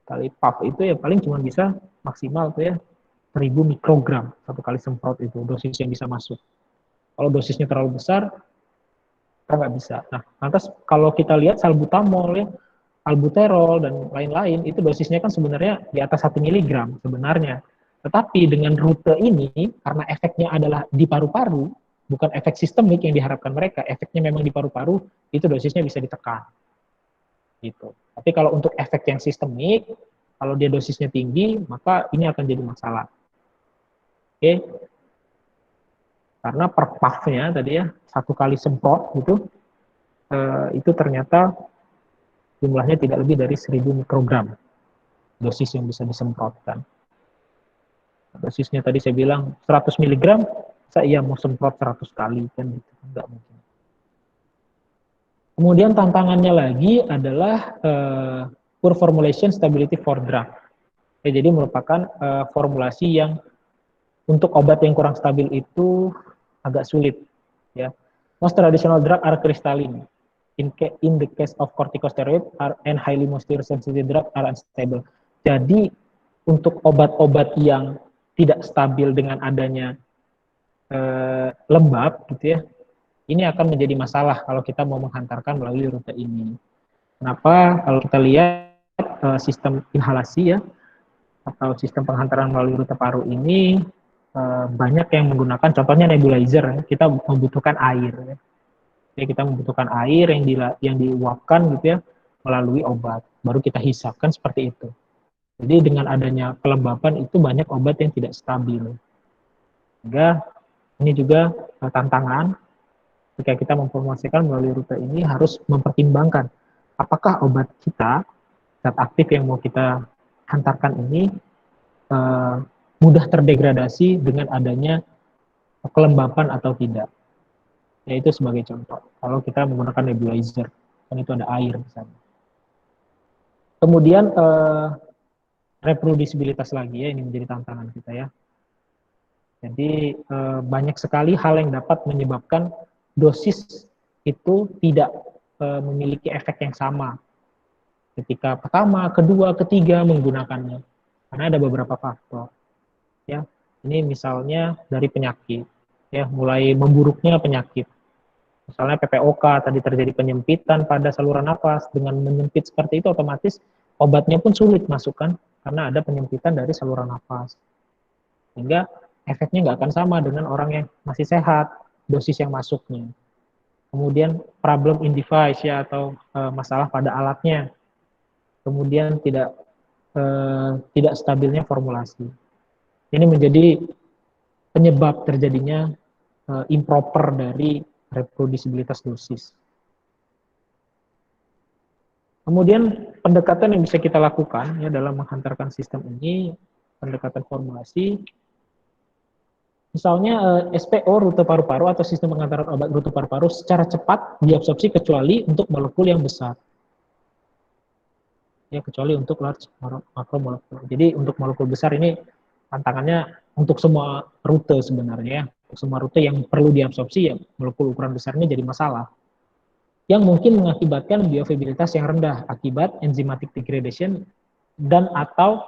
Kali puff itu ya paling cuma bisa maksimal tuh ya 1000 mikrogram satu kali semprot itu dosis yang bisa masuk. Kalau dosisnya terlalu besar, kita nggak bisa. Nah, lantas kalau kita lihat salbutamol ya, albuterol dan lain-lain itu dosisnya kan sebenarnya di atas 1 mg sebenarnya. Tetapi dengan rute ini karena efeknya adalah di paru-paru, bukan efek sistemik yang diharapkan mereka, efeknya memang di paru-paru, itu dosisnya bisa ditekan. Gitu. Tapi kalau untuk efek yang sistemik, kalau dia dosisnya tinggi, maka ini akan jadi masalah. Oke. Karena per puff-nya tadi ya, satu kali semprot gitu, itu ternyata jumlahnya tidak lebih dari 1000 mikrogram dosis yang bisa disemprotkan. Dosisnya tadi saya bilang 100 mg, saya mau semprot 100 kali kan gitu, enggak mungkin. Kemudian tantangannya lagi adalah poor formulation stability for drug. Ya, jadi merupakan formulasi yang untuk obat yang kurang stabil itu agak sulit. Ya. Most traditional drug are crystalline. In the case of corticosteroid and highly moisture sensitive drug are unstable. Jadi untuk obat-obat yang tidak stabil dengan adanya lembab gitu ya, ini akan menjadi masalah kalau kita mau menghantarkan melalui rute ini. Kenapa? Kalau kita lihat sistem inhalasi ya, atau sistem penghantaran melalui rute paru ini banyak yang menggunakan, contohnya nebulizer, ya, kita membutuhkan air. Ya. Jadi kita membutuhkan air yang diuapkan gitu ya melalui obat, baru kita hisapkan seperti itu. Jadi dengan adanya kelembapan itu banyak obat yang tidak stabil. Sehingga ini juga tantangan ketika kita mempromosikan melalui rute ini harus mempertimbangkan apakah obat kita, zat aktif yang mau kita hantarkan ini mudah terdegradasi dengan adanya kelembapan atau tidak. Yaitu sebagai contoh, kalau kita menggunakan nebulizer, kan itu ada air misalnya. Kemudian reproducibilitas lagi ya, ini menjadi tantangan kita ya. Jadi banyak sekali hal yang dapat menyebabkan dosis itu tidak memiliki efek yang sama ketika pertama, kedua, ketiga menggunakannya. Karena ada beberapa faktor. Ya, ini misalnya dari penyakit, ya, mulai memburuknya penyakit. Misalnya PPOK, tadi terjadi penyempitan pada saluran nafas, dengan menyempit seperti itu otomatis obatnya pun sulit masukkan karena ada penyempitan dari saluran nafas. Sehingga efeknya nggak akan sama dengan orang yang masih sehat, dosis yang masuknya. Kemudian problem in device ya, atau masalah pada alatnya. Kemudian tidak stabilnya formulasi. Ini menjadi penyebab terjadinya improper dari reproducibilitas dosis. Kemudian pendekatan yang bisa kita lakukan ya dalam menghantarkan sistem ini, pendekatan formulasi, misalnya SPO rute paru-paru atau sistem pengantaran obat rute paru-paru secara cepat diabsorpsi kecuali untuk molekul yang besar. Ya, kecuali untuk large makromolekul. Jadi untuk molekul besar ini tantangannya untuk semua rute sebenarnya. Untuk semua rute yang perlu diabsorpsi ya molekul ukuran besarnya jadi masalah. Yang mungkin mengakibatkan bioavailabilitas yang rendah akibat enzymatic degradation dan atau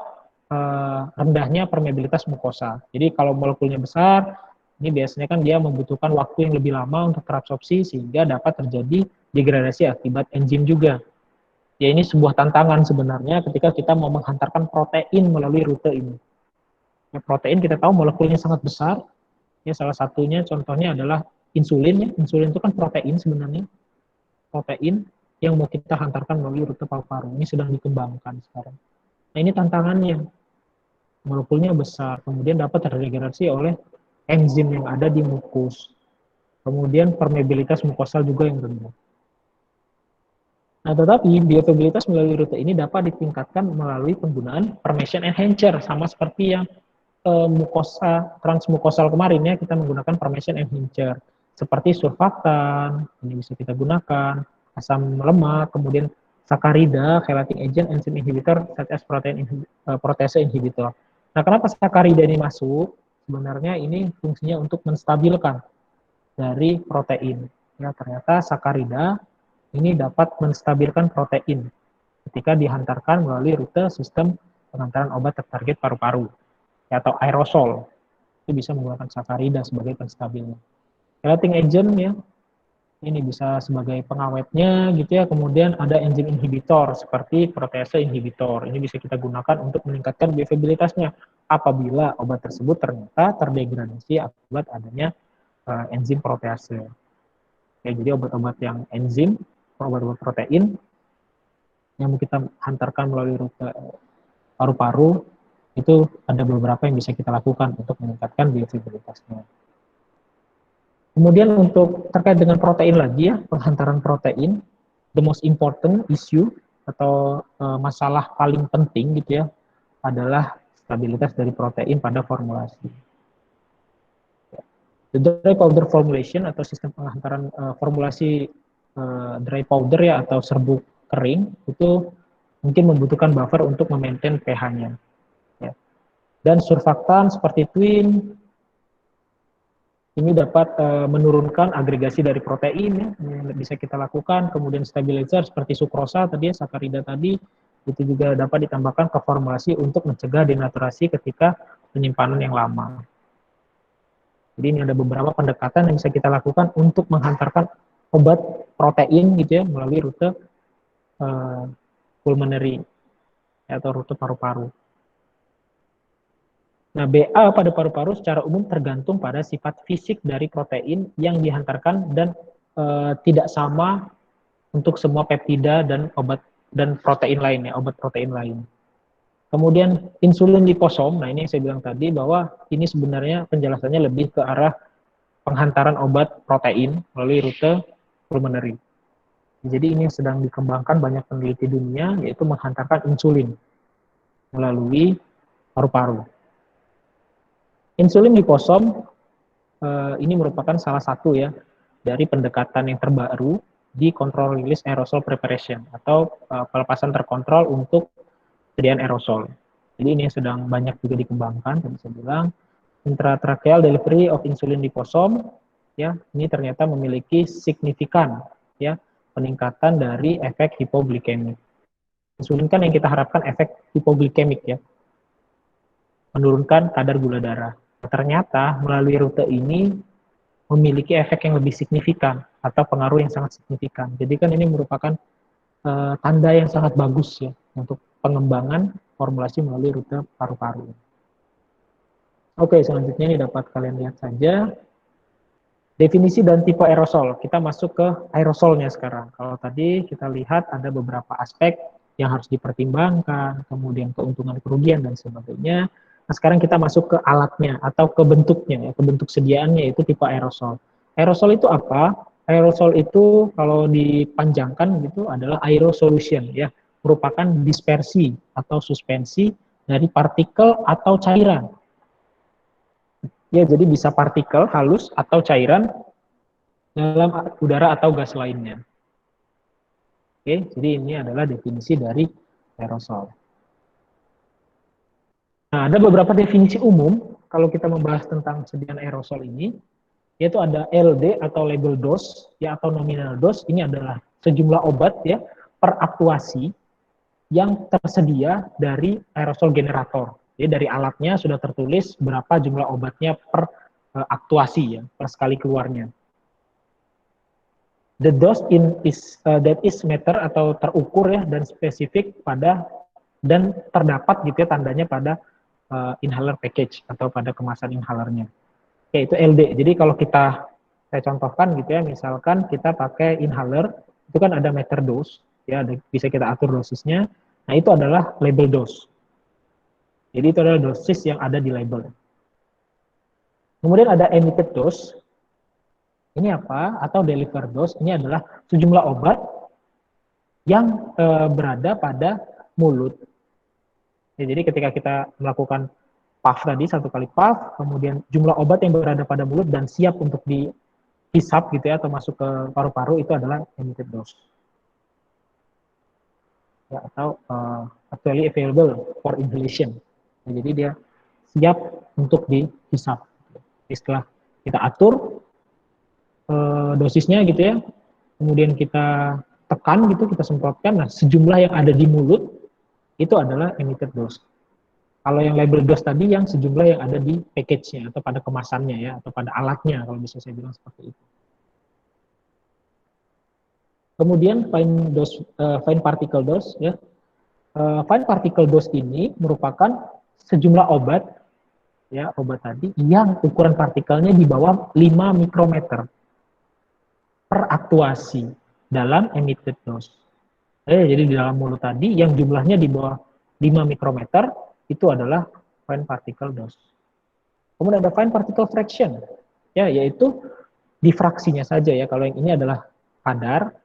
rendahnya permeabilitas mukosa. Jadi kalau molekulnya besar, ini biasanya kan dia membutuhkan waktu yang lebih lama untuk terabsorpsi sehingga dapat terjadi degradasi akibat enzim juga. Ya ini sebuah tantangan sebenarnya ketika kita mau menghantarkan protein melalui rute ini. Ya, protein kita tahu molekulnya sangat besar. Ya salah satunya contohnya adalah insulin ya. Insulin itu kan protein sebenarnya. Protein yang mau kita hantarkan melalui rute paru-paru. Ini sedang dikembangkan sekarang. Nah ini tantangannya. Molekulnya besar, kemudian dapat terdegradasi oleh enzim yang ada di mukus. Kemudian permeabilitas mukosal juga yang rendah. Nah, tetapi bioavailabilitas melalui rute ini dapat ditingkatkan melalui penggunaan permeation enhancer, sama seperti yang mukosa transmukosal kemarin ya, kita menggunakan permeation enhancer seperti surfaktan, ini bisa kita gunakan, asam lemak, kemudian sakarida, chelating agent, enzim inhibitor, such as protease inhibitor. Nah, kenapa sakarida ini masuk? Sebenarnya ini fungsinya untuk menstabilkan dari protein. Ya, ternyata sakarida ini dapat menstabilkan protein ketika dihantarkan melalui rute sistem pengantaran obat tertarget paru-paru ya, atau aerosol. Itu bisa menggunakan sakarida sebagai penstabilnya. Chelating agent ya, ini bisa sebagai pengawetnya gitu ya. Kemudian ada enzim inhibitor seperti protease inhibitor. Ini bisa kita gunakan untuk meningkatkan bioavailabilitasnya apabila obat tersebut ternyata terdegradasi akibat adanya enzim protease. Ya, jadi obat-obat yang enzim, obat-obat protein yang kita hantarkan melalui rute paru-paru itu ada beberapa yang bisa kita lakukan untuk meningkatkan bioavailabilitasnya. Kemudian untuk terkait dengan protein lagi ya, penghantaran protein, the most important issue atau masalah paling penting gitu ya adalah stabilitas dari protein pada formulasi. The dry powder formulation atau sistem penghantaran formulasi dry powder ya atau serbuk kering itu mungkin membutuhkan buffer untuk memaintain pH-nya. Ya. Dan surfaktan seperti twin ini dapat menurunkan agregasi dari protein ya, yang bisa kita lakukan. Kemudian stabilizer seperti sukrosa tadi, sakarida tadi, itu juga dapat ditambahkan ke formulasi untuk mencegah denaturasi ketika penyimpanan yang lama. Jadi ini ada beberapa pendekatan yang bisa kita lakukan untuk menghantarkan obat protein gitu ya melalui rute pulmonary atau rute paru-paru. Nah, BA pada paru-paru secara umum tergantung pada sifat fisik dari protein yang dihantarkan dan tidak sama untuk semua peptida dan obat dan protein lainnya, obat protein lain. Kemudian insulin liposom, nah ini yang saya bilang tadi bahwa ini sebenarnya penjelasannya lebih ke arah penghantaran obat protein melalui rute pulmonary. Jadi ini yang sedang dikembangkan banyak peneliti dunia, yaitu menghantarkan insulin melalui paru-paru. Insulin liposom ini merupakan salah satu ya dari pendekatan yang terbaru di control release aerosol preparation atau pelepasan terkontrol untuk persediaan aerosol. Jadi ini sedang banyak juga dikembangkan, tadi saya bilang intratracheal delivery of insulin liposom ya, ini ternyata memiliki signifikan ya peningkatan dari efek hipoglikemik. Insulin kan yang kita harapkan efek hipoglikemik ya, menurunkan kadar gula darah. Ternyata melalui rute ini memiliki efek yang lebih signifikan atau pengaruh yang sangat signifikan. Jadi kan ini merupakan tanda yang sangat bagus ya untuk pengembangan formulasi melalui rute paru-paru. Oke, selanjutnya ini dapat kalian lihat saja definisi dan tipe aerosol. Kita masuk ke aerosolnya sekarang. Kalau tadi kita lihat ada beberapa aspek yang harus dipertimbangkan, kemudian keuntungan kerugian dan sebagainya. Nah, sekarang kita masuk ke alatnya atau ke bentuknya, ya, ke bentuk sediaannya, itu tipe aerosol. Aerosol itu apa? Aerosol itu kalau dipanjangkan gitu adalah aerosolution ya, merupakan dispersi atau suspensi dari partikel atau cairan. Ya, jadi bisa partikel halus atau cairan dalam udara atau gas lainnya. Oke, jadi ini adalah definisi dari aerosol. Nah, ada beberapa definisi umum kalau kita membahas tentang sediaan aerosol ini, yaitu ada LD atau label dose ya, atau nominal dose. Ini adalah sejumlah obat ya per aktuasi yang tersedia dari aerosol generator. Jadi dari alatnya sudah tertulis berapa jumlah obatnya per aktuasi ya, per sekali keluarnya. The dose that is meter atau terukur ya dan spesifik pada dan terdapat gitu ya tandanya pada inhaler package atau pada kemasan inhalernya. Yaitu LD. Jadi kalau saya contohkan gitu ya, misalkan kita pakai inhaler, itu kan ada meter dose, ya bisa kita atur dosisnya. Nah itu adalah label dose. Jadi itu adalah dosis yang ada di label. Kemudian ada emitted dose. Ini apa? Atau deliver dose. Ini adalah sejumlah obat yang berada pada mulut. Ya, jadi ketika kita melakukan puff tadi, satu kali puff, kemudian jumlah obat yang berada pada mulut dan siap untuk dihisap gitu ya, atau masuk ke paru-paru, itu adalah emitted dose. Ya, atau actually available for inhalation. Ya, jadi dia siap untuk dihisap. Jadi setelah kita atur dosisnya gitu ya, kemudian kita tekan gitu, kita semprotkan, nah sejumlah yang ada di mulut itu adalah emitted dose. Kalau yang label dose tadi yang sejumlah yang ada di package-nya atau pada kemasannya ya, atau pada alatnya kalau bisa saya bilang seperti itu. Kemudian fine particle dose ya. Fine particle dose ini merupakan sejumlah obat ya, obat tadi yang ukuran partikelnya di bawah 5 mikrometer per aktuasi dalam emitted dose. Jadi di dalam mulut tadi yang jumlahnya di bawah 5 mikrometer itu adalah fine particle dose. Kemudian ada fine particle fraction, ya, yaitu difraksinya saja ya. Kalau yang ini adalah kadar,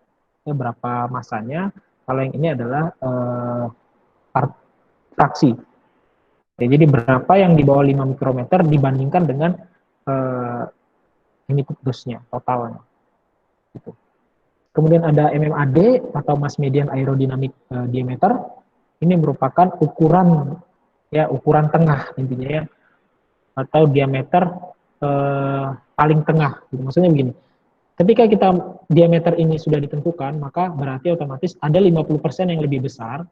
ya, berapa masanya. Kalau yang ini adalah fraksi. Ya, jadi berapa yang di bawah 5 mikrometer dibandingkan dengan emitted dose-nya, totalnya. Gitu. Kemudian ada MMAD atau mass median aerodynamic diameter. Ini merupakan ukuran ya, ukuran tengah intinya ya, atau diameter paling tengah. Gitu. Maksudnya begini, ketika diameter ini sudah ditentukan, maka berarti otomatis ada 50% yang lebih besar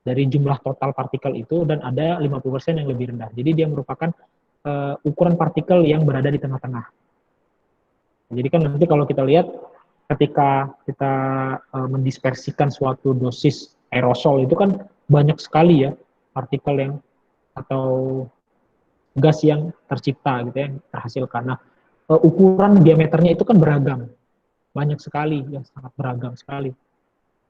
dari jumlah total partikel itu dan ada 50% yang lebih rendah. Jadi dia merupakan ukuran partikel yang berada di tengah-tengah. Jadi kan nanti kalau kita lihat ketika kita mendispersikan suatu dosis aerosol itu kan banyak sekali ya partikel yang atau gas yang tercipta gitu ya, yang terhasilkan. Nah, ukuran diameternya itu kan beragam, banyak sekali, ya sangat beragam sekali.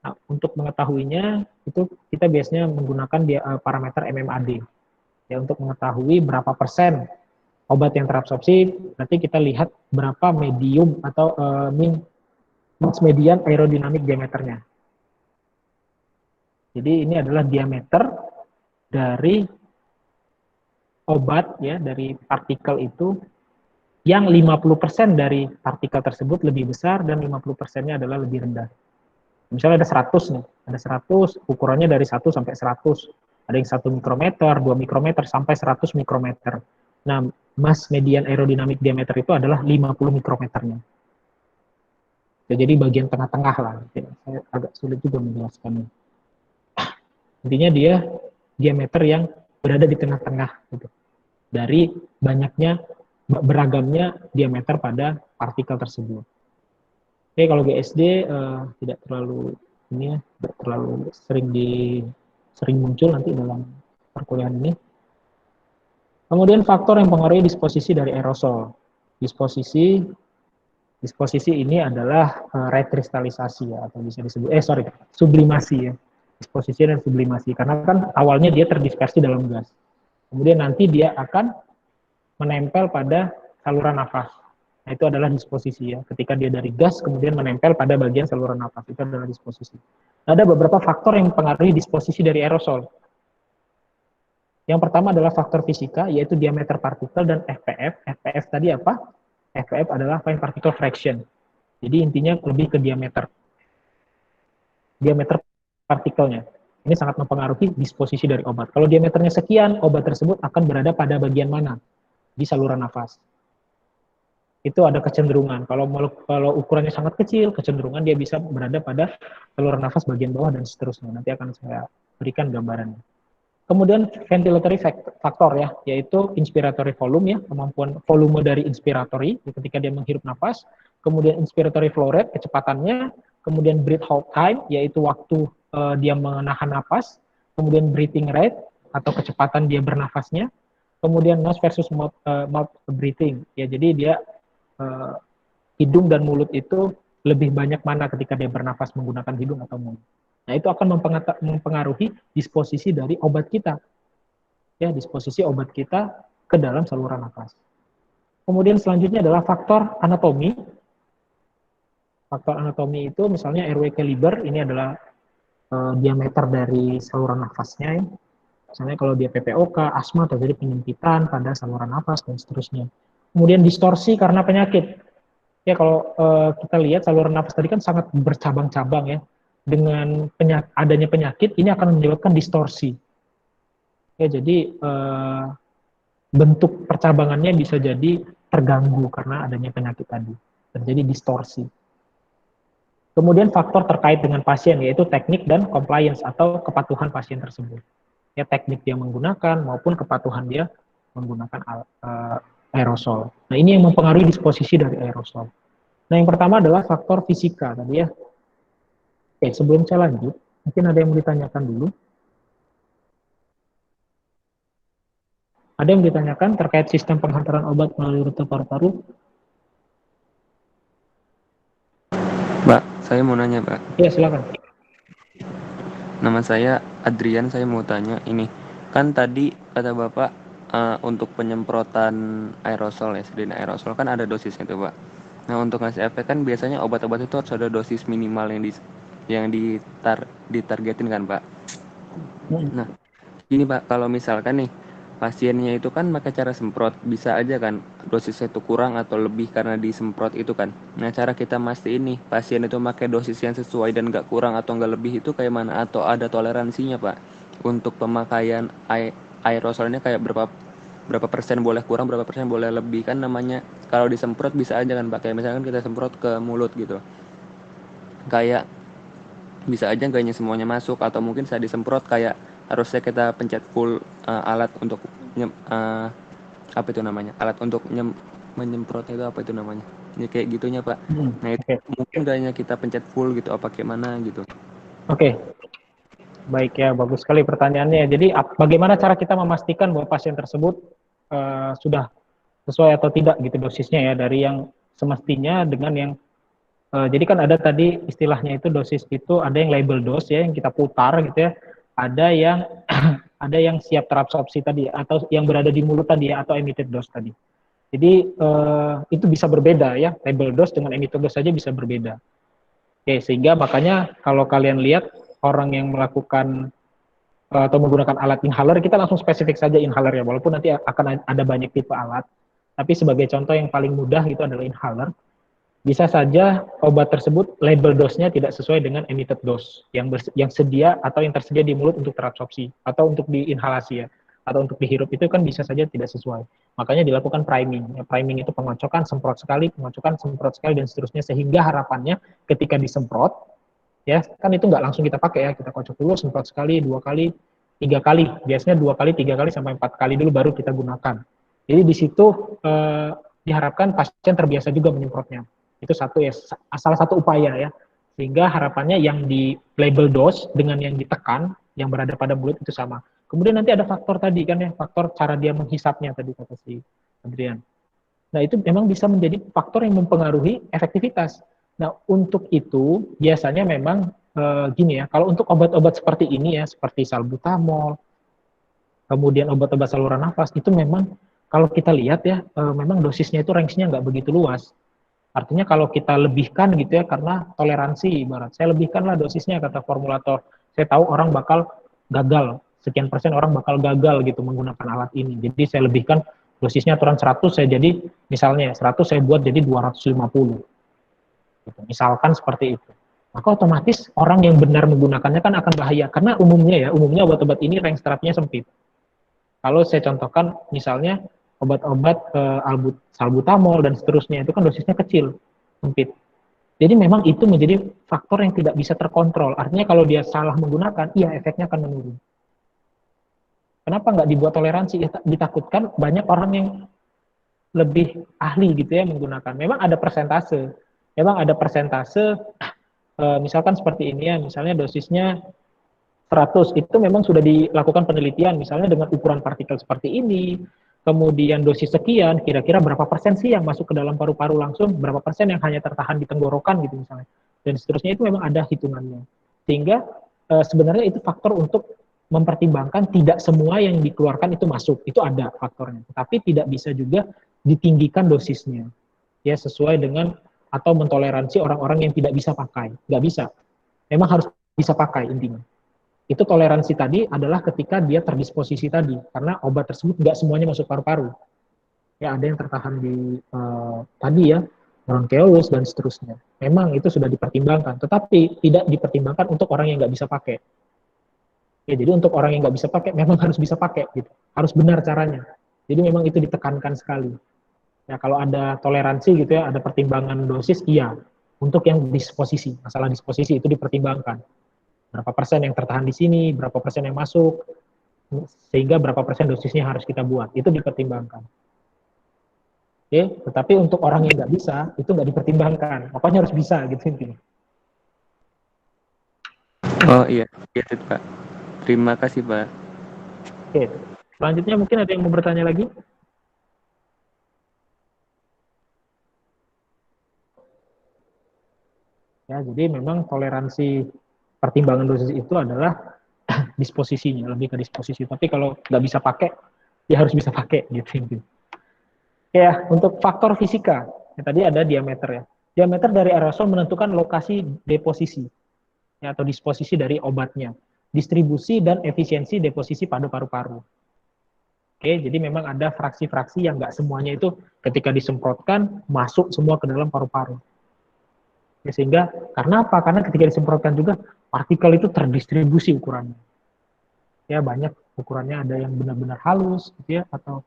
Nah, untuk mengetahuinya itu kita biasanya menggunakan parameter MMAD ya untuk mengetahui berapa persen obat yang terabsorpsi. Nanti kita lihat berapa medium atau mass median aerodinamik diameternya. Jadi ini adalah diameter dari obat ya, dari partikel itu yang 50% dari partikel tersebut lebih besar dan 50%-nya adalah lebih rendah. Misalnya ada 100 nih, ada 100, ukurannya dari 1 sampai 100. Ada yang 1 mikrometer, 2 mikrometer, sampai 100 mikrometer. Nah, mass median aerodinamik diameter itu adalah 50 mikrometernya. Ya, jadi bagian tengah-tengah lah. Saya agak sulit juga menjelaskannya. Intinya dia diameter yang berada di tengah-tengah gitu. Dari banyaknya beragamnya diameter pada partikel tersebut. Oke, kalau GSD tidak terlalu ini ya, tidak terlalu sering muncul nanti dalam perkuliahan ini. Kemudian faktor yang mempengaruhi disposisi dari aerosol. Disposisi ini adalah rekristalisasi ya, atau bisa disebut sublimasi ya. Disposisi dan sublimasi, karena kan awalnya dia terdispersi dalam gas. Kemudian nanti dia akan menempel pada saluran nafas. Nah, itu adalah disposisi ya. Ketika dia dari gas kemudian menempel pada bagian saluran nafas, itu adalah disposisi. Nah, ada beberapa faktor yang mempengaruhi disposisi dari aerosol. Yang pertama adalah faktor fisika, yaitu diameter partikel dan FPF. FPF tadi apa? FPF adalah fine particle fraction. Jadi intinya lebih ke diameter. Diameter partikelnya. Ini sangat mempengaruhi disposisi dari obat. Kalau diameternya sekian, obat tersebut akan berada pada bagian mana? Di saluran nafas. Itu ada kecenderungan. Kalau ukurannya sangat kecil, kecenderungan dia bisa berada pada saluran nafas bagian bawah dan seterusnya. Nanti akan saya berikan gambarannya. Kemudian ventilatory factor ya, yaitu inspiratory volume ya, kemampuan volume dari inspiratory ketika dia menghirup nafas. Kemudian inspiratory flow rate, kecepatannya. Kemudian breath hold time, yaitu waktu dia menahan nafas. Kemudian breathing rate atau kecepatan dia bernafasnya. Kemudian nose versus mouth breathing. Ya, jadi dia hidung dan mulut itu lebih banyak mana ketika dia bernafas menggunakan hidung atau mulut. Nah, itu akan mempengaruhi disposisi dari obat kita. Ya, disposisi obat kita ke dalam saluran nafas. Kemudian selanjutnya adalah faktor anatomi. Faktor anatomi itu misalnya airway caliber, ini adalah diameter dari saluran nafasnya ya. Misalnya kalau dia PPOK, asma terjadi penyempitan pada saluran nafas dan seterusnya. Kemudian distorsi karena penyakit. Ya, kalau kita lihat saluran nafas tadi kan sangat bercabang-cabang ya. Dengan adanya penyakit, ini akan menyebabkan distorsi. Ya, jadi bentuk percabangannya bisa jadi terganggu karena adanya penyakit tadi. Terjadi distorsi. Kemudian faktor terkait dengan pasien, yaitu teknik dan compliance atau kepatuhan pasien tersebut. Ya, teknik dia menggunakan maupun kepatuhan dia menggunakan aerosol. Nah, ini yang mempengaruhi disposisi dari aerosol. Nah, yang pertama adalah faktor fisika tadi ya. Oke, sebelum saya lanjut, mungkin ada yang mau ditanyakan dulu. Ada yang ditanyakan terkait sistem penghantaran obat melalui rute paru-paru? Mbak, saya mau nanya, Mbak. Ya, silakan. Nama saya Adrian, saya mau tanya ini. Kan tadi kata Bapak untuk penyemprotan aerosol ya, sedina aerosol kan ada dosisnya tuh, Pak. Nah, untuk ngasih efek kan biasanya obat-obat itu harus ada dosis minimal yang ditargetin kan, Pak. Nah, ini Pak, kalau misalkan nih pasiennya itu kan pakai cara semprot, bisa aja kan dosisnya itu kurang atau lebih karena disemprot itu kan. Nah, cara kita mastiin nih pasien itu pakai dosis yang sesuai dan nggak kurang atau nggak lebih itu kayak mana, atau ada toleransinya Pak untuk pemakaian aerosolnya, kayak berapa persen boleh kurang, berapa persen boleh lebih, kan namanya kalau disemprot bisa aja kan Pak, kayak misalkan kita semprot ke mulut gitu, kayak bisa aja nggaknya semuanya masuk, atau mungkin saya disemprot kayak harusnya kita pencet full alat untuk apa itu namanya, alat untuk menyemprot itu apa itu namanya ya, kayak gitunya Pak. Nah, itu mungkin nggaknya kita pencet full gitu apa gimana gitu. Oke. Baik ya, bagus sekali pertanyaannya. Jadi bagaimana cara kita memastikan bahwa pasien tersebut sudah sesuai atau tidak gitu dosisnya ya, dari yang semestinya dengan yang jadi kan ada tadi istilahnya itu dosis itu ada yang label dose ya, yang kita putar gitu ya, ada yang ada yang siap terabsorpsi tadi atau yang berada di mulut tadi ya, atau emitted dose tadi. Jadi itu bisa berbeda ya, label dose dengan emitted dose saja bisa berbeda. Oke, sehingga makanya kalau kalian lihat orang yang melakukan atau menggunakan alat inhaler, kita langsung spesifik saja inhaler ya, walaupun nanti akan ada banyak tipe alat, tapi sebagai contoh yang paling mudah itu adalah inhaler. Bisa saja obat tersebut label dose-nya tidak sesuai dengan emitted dose yang sedia atau yang tersedia di mulut untuk terabsorpsi atau untuk diinhalasi ya, atau untuk dihirup, itu kan bisa saja tidak sesuai. Makanya dilakukan priming. Ya, priming itu pengocokan, semprot sekali, pengocokan, semprot sekali, dan seterusnya, sehingga harapannya ketika disemprot, ya kan itu nggak langsung kita pakai ya, kita kocok dulu, semprot sekali, 2 kali, 3 kali, biasanya 2 kali, 3 kali, sampai 4 kali dulu baru kita gunakan. Jadi di situ diharapkan pasien terbiasa juga menyemprotnya. Itu satu ya, salah satu upaya ya, sehingga harapannya yang di label dose dengan yang ditekan, yang berada pada mulut itu sama. Kemudian nanti ada faktor tadi kan ya, faktor cara dia menghisapnya tadi kata si Adrian. Nah itu memang bisa menjadi faktor yang mempengaruhi efektivitas. Nah untuk itu biasanya memang gini ya, kalau untuk obat-obat seperti ini ya, seperti salbutamol, kemudian obat-obat saluran nafas, itu memang kalau kita lihat ya, memang dosisnya itu range-nya nggak begitu luas. Artinya kalau kita lebihkan gitu ya, karena toleransi ibarat, saya lebihkanlah dosisnya kata formulator. Saya tahu orang bakal gagal, sekian persen orang bakal gagal gitu menggunakan alat ini. Jadi saya lebihkan dosisnya aturan 100, saya jadi misalnya 100 saya buat jadi 250. Gitu. Misalkan seperti itu. Maka otomatis orang yang benar menggunakannya kan akan bahaya, karena umumnya obat-obat ini range terapinya sempit. Kalau saya contohkan misalnya obat-obat salbutamol dan seterusnya, itu kan dosisnya kecil, sempit. Jadi memang itu menjadi faktor yang tidak bisa terkontrol. Artinya kalau dia salah menggunakan, iya efeknya akan menurun. Kenapa nggak dibuat toleransi? Ya, ditakutkan banyak orang yang lebih ahli gitu ya menggunakan. Memang ada persentase. Misalkan seperti ini ya, misalnya dosisnya 100, itu memang sudah dilakukan penelitian, misalnya dengan ukuran partikel seperti ini, kemudian dosis sekian, kira-kira berapa persen sih yang masuk ke dalam paru-paru langsung, berapa persen yang hanya tertahan di tenggorokan gitu misalnya, dan seterusnya, itu memang ada hitungannya. Sehingga sebenarnya itu faktor untuk mempertimbangkan tidak semua yang dikeluarkan itu masuk, itu ada faktornya, tapi tidak bisa juga ditinggikan dosisnya, ya sesuai dengan atau mentoleransi orang-orang yang tidak bisa pakai, nggak bisa, memang harus bisa pakai intinya. Itu toleransi tadi adalah ketika dia terdisposisi tadi, karena obat tersebut nggak semuanya masuk paru-paru. Ya ada yang tertahan di tadi ya, bronkeolus dan seterusnya. Memang itu sudah dipertimbangkan, tetapi tidak dipertimbangkan untuk orang yang nggak bisa pakai. Ya jadi untuk orang yang nggak bisa pakai, memang harus bisa pakai, gitu. Harus benar caranya. Jadi memang itu ditekankan sekali. Ya kalau ada toleransi gitu ya, ada pertimbangan dosis, iya. Untuk yang disposisi, masalah disposisi itu dipertimbangkan. Berapa persen yang tertahan di sini, berapa persen yang masuk, sehingga berapa persen dosisnya harus kita buat, itu dipertimbangkan. Oke, tetapi untuk orang yang nggak bisa, itu nggak dipertimbangkan, pokoknya harus bisa gitu intinya. Oh iya, itu Pak. Terima kasih Pak. Oke, selanjutnya mungkin ada yang mau bertanya lagi? Ya, jadi memang toleransi pertimbangan dosis itu adalah disposisinya, lebih ke disposisi. Tapi kalau nggak bisa pakai, ya harus bisa pakai gitu. Ya, untuk faktor fisika, ya, tadi ada diameter ya. Diameter dari aerosol menentukan lokasi deposisi, ya, atau disposisi dari obatnya, distribusi dan efisiensi deposisi pada paru-paru. Oke, jadi memang ada fraksi-fraksi yang nggak semuanya itu ketika disemprotkan masuk semua ke dalam paru-paru. Ya, sehingga karena apa? Karena ketika disemprotkan juga partikel itu terdistribusi ukurannya. Ya banyak ukurannya, ada yang benar-benar halus gitu ya, atau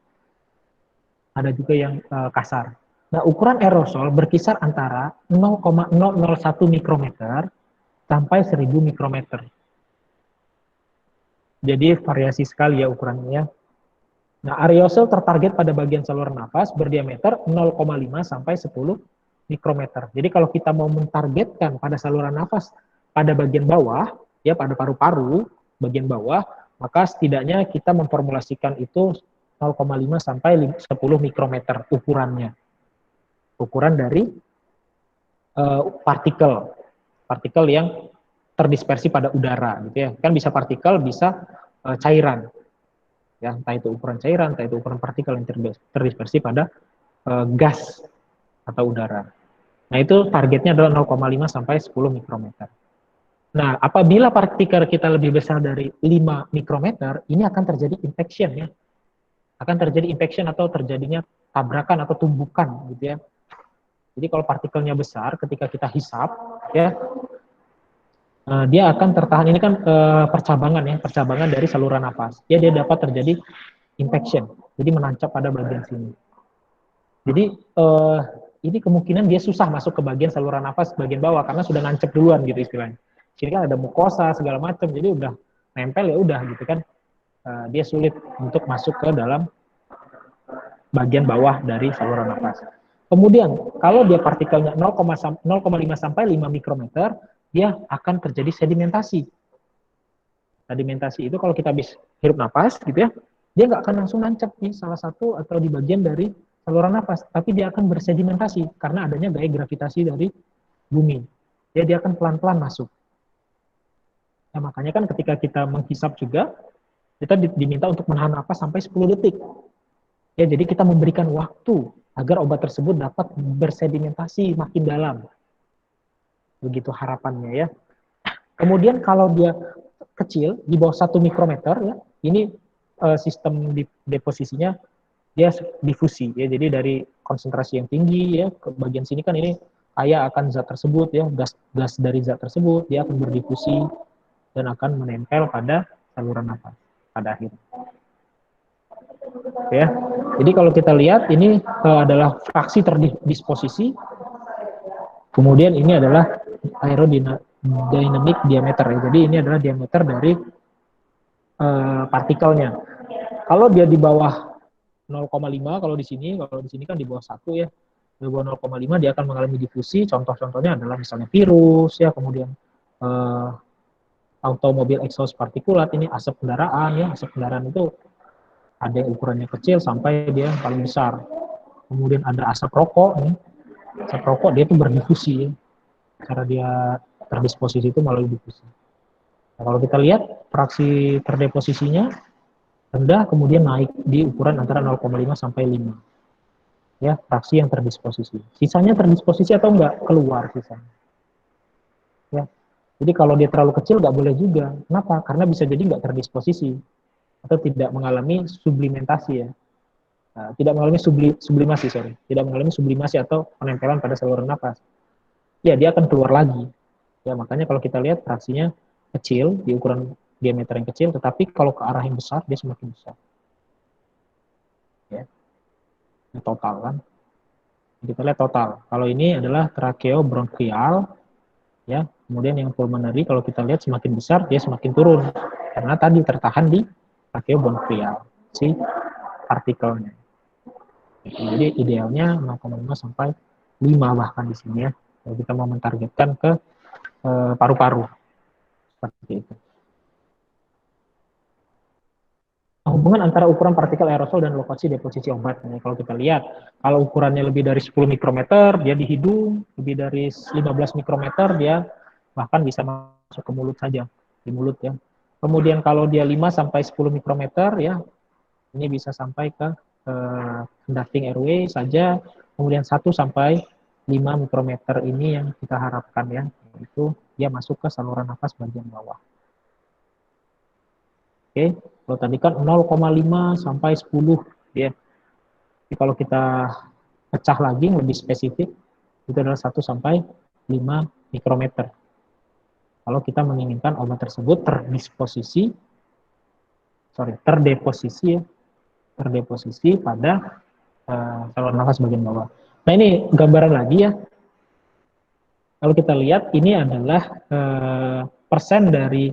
ada juga yang kasar. Nah, ukuran aerosol berkisar antara 0,001 mikrometer sampai 1000 mikrometer. Jadi variasi sekali ya ukurannya ya. Nah, aerosol tertarget pada bagian saluran nafas berdiameter 0,5 sampai 10 mikrometer. Jadi kalau kita mau mentargetkan pada saluran nafas pada bagian bawah, ya pada paru-paru bagian bawah, maka setidaknya kita memformulasikan itu 0,5 sampai 10 mikrometer ukurannya. Ukuran dari partikel yang terdispersi pada udara gitu ya. Kan bisa partikel, bisa cairan. Ya, entah itu ukuran cairan, entah itu ukuran partikel yang terdispersi pada gas atau udara. Nah, itu targetnya adalah 0,5 sampai 10 mikrometer. Nah, apabila partikel kita lebih besar dari 5 mikrometer, ini akan terjadi infection ya. Akan terjadi infection atau terjadinya tabrakan atau tumbukan gitu ya. Jadi kalau partikelnya besar, ketika kita hisap ya, dia akan tertahan. Ini kan percabangan ya, percabangan dari saluran napas. Dia dapat terjadi infection, jadi menancap pada bagian sini. Jadi ini kemungkinan dia susah masuk ke bagian saluran napas bagian bawah karena sudah nancep duluan gitu istilahnya. Sini kan ada mukosa segala macam, jadi udah nempel ya udah gitu kan. Dia sulit untuk masuk ke dalam bagian bawah dari saluran napas. Kemudian kalau dia partikelnya 0,5 sampai 5 mikrometer, dia akan terjadi sedimentasi. Sedimentasi itu kalau kita habis hirup napas gitu ya, dia nggak akan langsung nancap di salah satu atau di bagian dari saluran napas, tapi dia akan bersedimentasi karena adanya gaya gravitasi dari bumi. Dia akan pelan-pelan masuk. Nah, makanya kan ketika kita menghisap juga, kita diminta untuk menahan napas sampai 10 detik. Ya, jadi kita memberikan waktu agar obat tersebut dapat bersedimentasi makin dalam. Begitu harapannya ya. Kemudian kalau dia kecil, di bawah 1 mikrometer, ya, ini sistem deposisinya dia difusi, ya. Jadi dari konsentrasi yang tinggi, ya, ke bagian sini kan ini kaya akan zat tersebut, ya, gas dari zat tersebut, dia akan berdifusi dan akan menempel pada saluran nafas pada akhirnya. Ya, jadi kalau kita lihat ini adalah fraksi terdisposisi, kemudian ini adalah aerodynamic diameter. Ya. Jadi ini adalah diameter dari partikelnya. Kalau dia di bawah 0,5, kalau di sini kan di bawah 1 ya, di bawah 0,5 dia akan mengalami difusi. Contoh-contohnya adalah misalnya virus ya, kemudian automobil exhaust partikulat, ini asap kendaraan ya, asap kendaraan itu ada yang ukurannya kecil sampai dia yang paling besar. Kemudian ada asap rokok nih. Asap rokok dia itu berdifusi ya. Cara dia terdisposisi itu melalui difusi. Nah, kalau kita lihat fraksi terdeposisinya rendah, kemudian naik di ukuran antara 0,5 sampai 5. Ya, fraksi yang terdisposisi. Sisanya terdisposisi atau enggak? Keluar sisanya. Ya. Jadi kalau dia terlalu kecil nggak boleh juga. Kenapa? Karena bisa jadi nggak terdisposisi atau tidak mengalami sublimentasi ya. Nah, tidak mengalami sublimasi, tidak mengalami sublimasi atau penempelan pada saluran nafas. Ya, dia akan keluar lagi. Ya, makanya kalau kita lihat fraksinya kecil, di ukuran diameter yang kecil, tetapi kalau ke arah yang besar, dia semakin besar. Ya. Ini total kan. Kita lihat total. Kalau ini adalah tracheobronchial, ya. Kemudian yang pulmonary, kalau kita lihat semakin besar, dia semakin turun. Karena tadi tertahan di tracheobronchial, si partikelnya. Jadi idealnya 0,5 sampai 5 bahkan di sini ya. Kalau kita mau mentargetkan ke paru-paru. Seperti itu. Hubungan antara ukuran partikel aerosol dan lokasi deposisi obat. Nah, kalau kita lihat, kalau ukurannya lebih dari 10 mikrometer, dia di hidung, lebih dari 15 mikrometer, dia bahkan bisa masuk ke mulut saja, di mulut ya. Kemudian kalau dia 5 sampai 10 mikrometer, ya, ini bisa sampai ke conducting airway saja. Kemudian 1 sampai 5 mikrometer ini yang kita harapkan ya, yaitu dia masuk ke saluran nafas bagian bawah. Oke, kalau tadi kan 0,5 sampai 10 ya. Jadi kalau kita pecah lagi lebih spesifik, itu adalah 1 sampai 5 mikrometer. Kalau kita menginginkan obat tersebut terdeposisi pada saluran nafas bagian bawah. Nah, ini gambaran lagi ya. Kalau kita lihat, ini adalah persen dari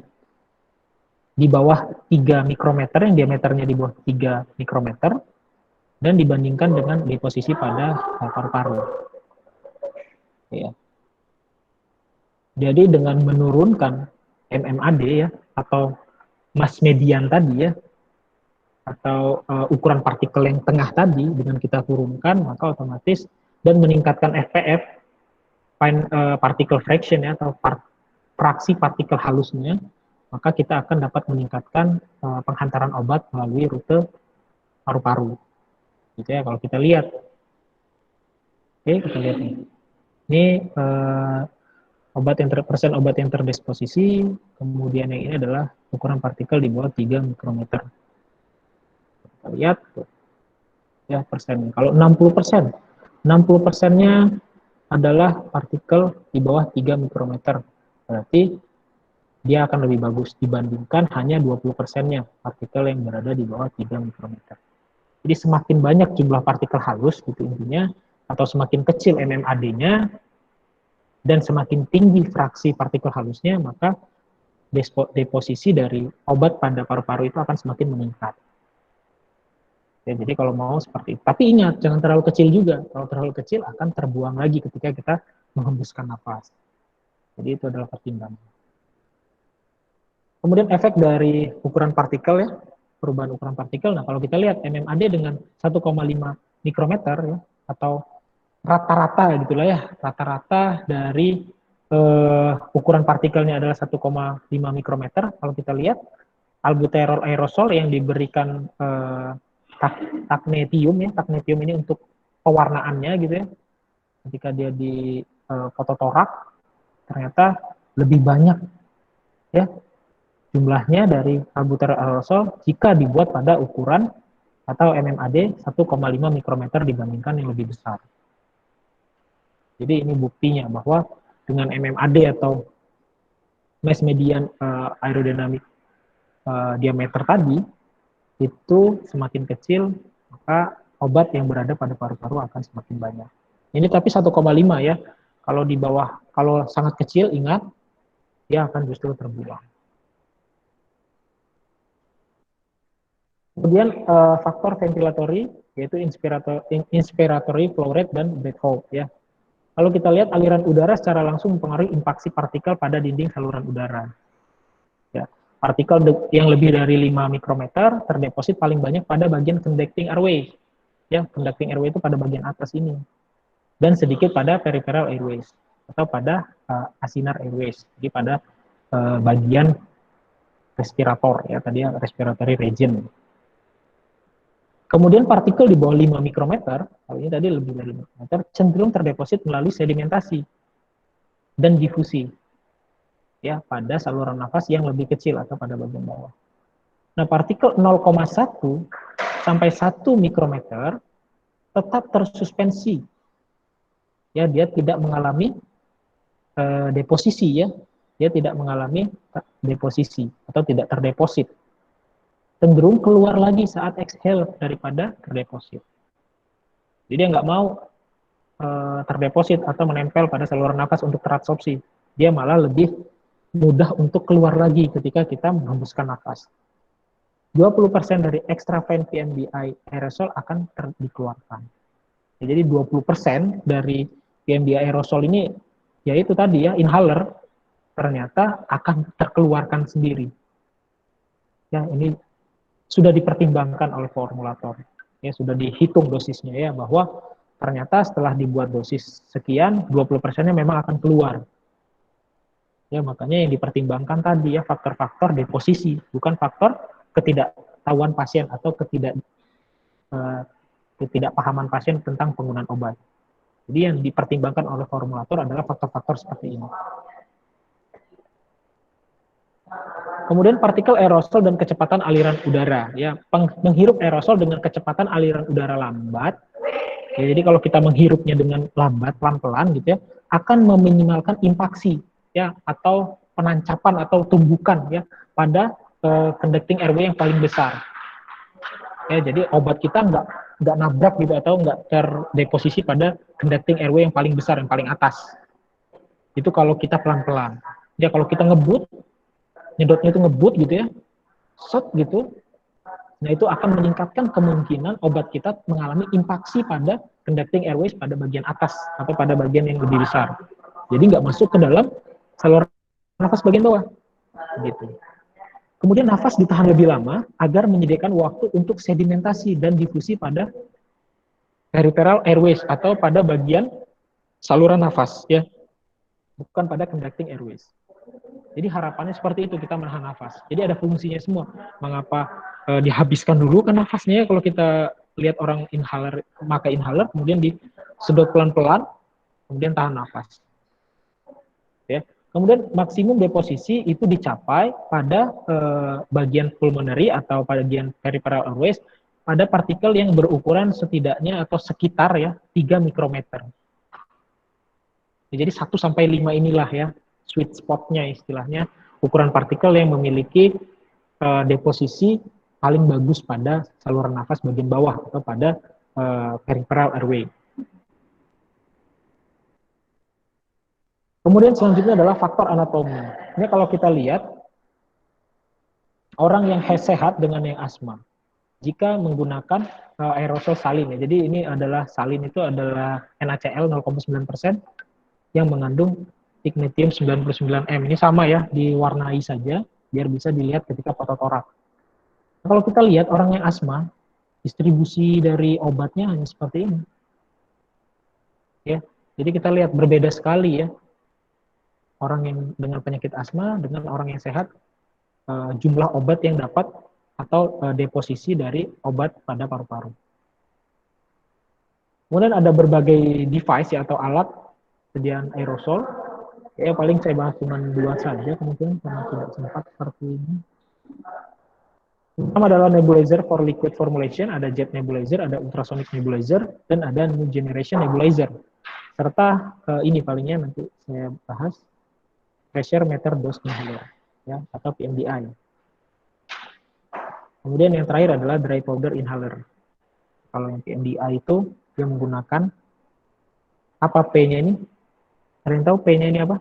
di bawah 3 mikrometer, yang diameternya di bawah 3 mikrometer, dan dibandingkan dengan deposisi pada paru-paru. Ya. Jadi dengan menurunkan MMAD ya, atau mass median tadi ya, atau ukuran partikel yang tengah tadi dengan kita turunkan, maka otomatis dan meningkatkan FPF, particle fraction ya, atau fraksi partikel halusnya, maka kita akan dapat meningkatkan penghantaran obat melalui rute paru-paru. Gitu ya, kalau kita lihat. Oke, kita lihat nih. Ini persen obat yang terdisposisi, kemudian yang ini adalah ukuran partikel di bawah 3 mikrometer. Kita lihat tuh. Ya, persen. Kalau 60%, 60%-nya adalah partikel di bawah 3 mikrometer. Berarti dia akan lebih bagus dibandingkan hanya 20%-nya partikel yang berada di bawah 3 mikrometer. Jadi semakin banyak jumlah partikel halus gitu intinya, atau semakin kecil MMAD-nya, dan semakin tinggi fraksi partikel halusnya, maka deposisi dari obat pada paru-paru itu akan semakin meningkat. Ya, jadi kalau mau seperti itu. Tapi ingat, jangan terlalu kecil juga. Kalau terlalu kecil akan terbuang lagi ketika kita menghembuskan nafas. Jadi itu adalah pertimbangan. Kemudian efek dari ukuran partikel ya, perubahan ukuran partikel. Nah, kalau kita lihat MMAD dengan 1,5 mikrometer ya, atau rata-rata gitulah ya, rata-rata dari ukuran partikelnya adalah 1,5 mikrometer. Kalau kita lihat albuterol aerosol yang diberikan taknetium ya, taknetium ini untuk pewarnaannya gitu ya. Ketika dia di fototorak ternyata lebih banyak ya jumlahnya dari albuterol aerosol jika dibuat pada ukuran atau MMAD 1,5 mikrometer dibandingkan yang lebih besar. Jadi ini buktinya bahwa dengan MMAD atau mass median aerodynamic diameter tadi itu semakin kecil, maka obat yang berada pada paru-paru akan semakin banyak. Ini tapi 1,5 ya. Kalau di bawah, kalau sangat kecil, ingat, dia akan justru terbuang. Kemudian faktor ventilatory, yaitu inspiratory flow rate dan breath-hold ya. Kalau kita lihat aliran udara secara langsung mempengaruhi impaksi partikel pada dinding saluran udara. Ya, partikel yang lebih dari 5 mikrometer terdeposit paling banyak pada bagian conducting airway. Ya, conducting airway itu pada bagian atas ini. Dan sedikit pada peripheral airways atau pada acinar airways. Jadi pada bagian respirator ya, tadi respiratory region. Kemudian partikel di bawah 5 mikrometer, kalau ini tadi lebih dari 5 mikrometer, cenderung terdeposit melalui sedimentasi dan difusi ya pada saluran nafas yang lebih kecil atau pada bagian bawah. Nah, partikel 0,1 sampai 1 mikrometer tetap tersuspensi. Ya, dia tidak mengalami deposisi ya. Dia tidak mengalami deposisi atau tidak terdeposit. Cenderung keluar lagi saat exhale daripada terdeposit. Jadi dia nggak mau terdeposit atau menempel pada saluran nafas untuk terabsorpsi. Dia malah lebih mudah untuk keluar lagi ketika kita menghembuskan nafas. 20% dari extravent PMDI aerosol akan dikeluarkan. Ya, jadi 20% dari PMDI aerosol ini, yaitu tadi ya, inhaler, ternyata akan terkeluarkan sendiri. Ya, ini sudah dipertimbangkan oleh formulator, ya sudah dihitung dosisnya ya, bahwa ternyata setelah dibuat dosis sekian, 20%-nya memang akan keluar. Ya, makanya yang dipertimbangkan tadi ya faktor-faktor deposisi, bukan faktor ketidaktahuan pasien atau ketidakpahaman pasien tentang penggunaan obat. Jadi yang dipertimbangkan oleh formulator adalah faktor-faktor seperti ini. Kemudian partikel aerosol dan kecepatan aliran udara. Ya, menghirup aerosol dengan kecepatan aliran udara lambat. Ya, jadi kalau kita menghirupnya dengan lambat, pelan-pelan gitu ya, akan meminimalkan impaksi ya atau penancapan atau tumbukan ya pada conducting airway yang paling besar. Ya, jadi obat kita nggak nabrak gitu atau nggak terdeposisi pada conducting airway yang paling besar, yang paling atas. Itu kalau kita pelan-pelan. Ya, kalau kita ngebut, nyedotnya itu ngebut gitu ya, shot gitu, nah itu akan meningkatkan kemungkinan obat kita mengalami impaksi pada conducting airways pada bagian atas atau pada bagian yang lebih besar. Jadi nggak masuk ke dalam saluran nafas bagian bawah, gitu. Kemudian nafas ditahan lebih lama agar menyediakan waktu untuk sedimentasi dan difusi pada peripheral airways atau pada bagian saluran nafas, ya, bukan pada conducting airways. Jadi harapannya seperti itu, kita menahan nafas. Jadi ada fungsinya semua. Mengapa dihabiskan dulu kan nafasnya? Kalau kita lihat orang inhaler, pakai inhaler, kemudian disedot pelan-pelan, kemudian tahan nafas. Ya. Kemudian maksimum deposisi itu dicapai pada bagian pulmonary atau pada bagian peripheral airways pada partikel yang berukuran setidaknya atau sekitar ya 3 mikrometer. Jadi 1 sampai 5 inilah ya sweet spot-nya istilahnya, ukuran partikel yang memiliki deposisi paling bagus pada saluran nafas bagian bawah atau pada peripheral airway. Kemudian selanjutnya adalah faktor anatomi. Ini kalau kita lihat, orang yang sehat dengan yang asma, jika menggunakan aerosol salin, ya. Jadi ini adalah salin itu adalah NaCl 0,9% yang mengandung ignatium 99M. Ini sama ya, diwarnai saja, biar bisa dilihat ketika fototorak. Kalau kita lihat orang yang asma, distribusi dari obatnya hanya seperti ini. Ya, jadi kita lihat berbeda sekali ya. Orang yang dengan penyakit asma dengan orang yang sehat, jumlah obat yang dapat atau deposisi dari obat pada paru-paru. Kemudian ada berbagai device ya, atau alat sediaan aerosol. Ya paling saya bahas cuma 2 saja kemungkinan karena tidak sempat seperti ini. Pertama adalah nebulizer for liquid formulation, ada jet nebulizer, ada ultrasonic nebulizer, dan ada new generation nebulizer. Serta ini palingnya nanti saya bahas, pressure meter dose inhaler, ya, atau PMDI. Kemudian yang terakhir adalah dry powder inhaler. Kalau yang PMDI itu dia menggunakan apa P-nya ini? Ada yang tahu P-nya ini apa?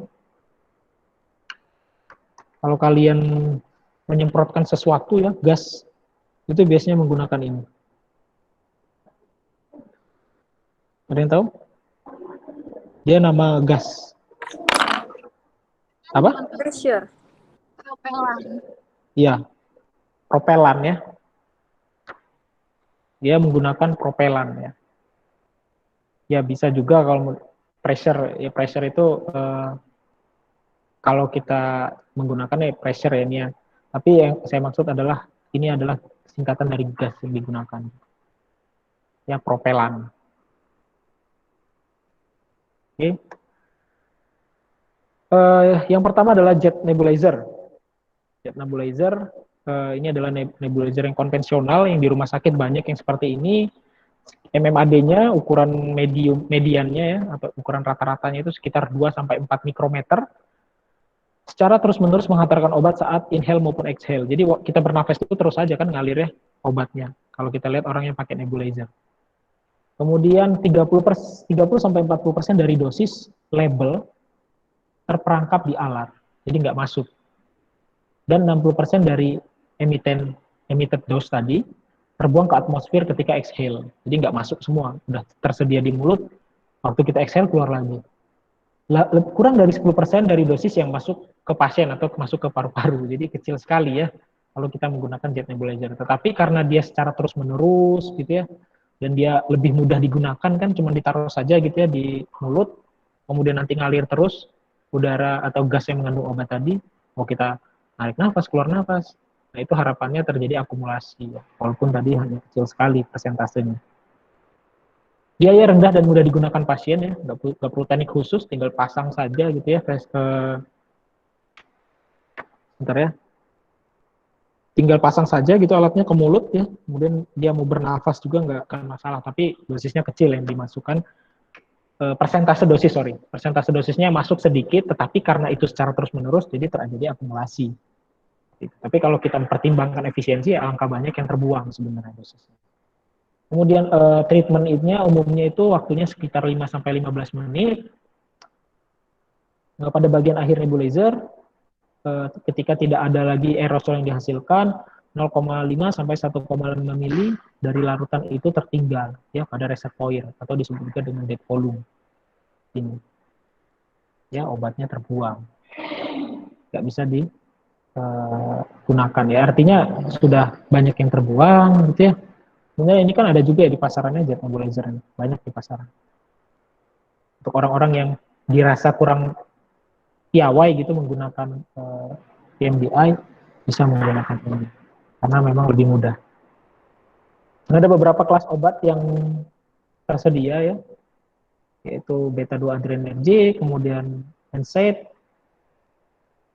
Kalau kalian menyemprotkan sesuatu ya, gas, itu biasanya menggunakan ini. Ada yang tahu? Dia nama gas. Apa? Pressure. Propelan. Iya, propelan ya. Dia menggunakan propelan ya. Ya bisa juga kalau pressure, ya pressure itu kalau kita menggunakan ya pressure ya ini ya. Tapi yang saya maksud adalah ini adalah singkatan dari gas yang digunakan. Ya propelan. Oke. Yang pertama adalah jet nebulizer. Jet nebulizer ini adalah nebulizer yang konvensional yang di rumah sakit banyak yang seperti ini. MMAD-nya ukuran mediannya ya atau ukuran rata-ratanya itu sekitar 2 sampai 4 mikrometer. Secara terus-menerus menghantarkan obat saat inhale maupun exhale. Jadi kita bernafas itu terus saja kan ngalir ya obatnya. Kalau kita lihat orang yang pakai nebulizer. Kemudian 30 sampai 40% dari dosis label terperangkap di alat, jadi nggak masuk. Dan 60% dari emitted dose tadi terbuang ke atmosfer ketika exhale, jadi nggak masuk semua, udah tersedia di mulut, waktu kita exhale keluar lagi. Kurang dari 10% dari dosis yang masuk ke pasien atau masuk ke paru-paru, jadi kecil sekali ya kalau kita menggunakan jet nebulizer. Tetapi karena dia secara terus-menerus gitu ya, dan dia lebih mudah digunakan kan, cuma ditaruh saja gitu ya di mulut, kemudian nanti ngalir terus udara atau gas yang mengandung obat tadi, mau kita narik nafas, keluar nafas. Nah itu harapannya terjadi akumulasi, ya. Walaupun tadi hanya kecil sekali persentasenya. Biaya rendah dan mudah digunakan pasien ya, nggak perlu teknik khusus, tinggal pasang saja gitu ya, bentar ya, tinggal pasang saja gitu alatnya ke mulut ya, kemudian dia mau bernafas juga nggak akan masalah, tapi dosisnya kecil yang dimasukkan. Persentase dosisnya masuk sedikit, tetapi karena itu secara terus-menerus, jadi terjadi akumulasi. Tapi kalau kita mempertimbangkan efisiensi, angka banyak yang terbuang sebenarnya dosisnya. Kemudian treatment-nya umumnya itu waktunya sekitar 5-15 menit. Pada bagian akhir nebulizer, ketika tidak ada lagi aerosol yang dihasilkan, 0,5-1,5 mili dari larutan itu tertinggal ya pada reservoir atau disebut juga dengan dead volume. Ini ya obatnya terbuang, nggak bisa gunakan ya. Artinya sudah banyak yang terbuang gitu ya. Sebenarnya ini kan ada juga ya di pasarannya jet nebulizer ini. Banyak di pasaran. Untuk orang-orang yang dirasa kurang piawai gitu menggunakan PMDI, bisa menggunakan ini. Karena memang lebih mudah. Dan ada beberapa kelas obat yang tersedia ya, yaitu beta-2 adrenergic, kemudian NSAID,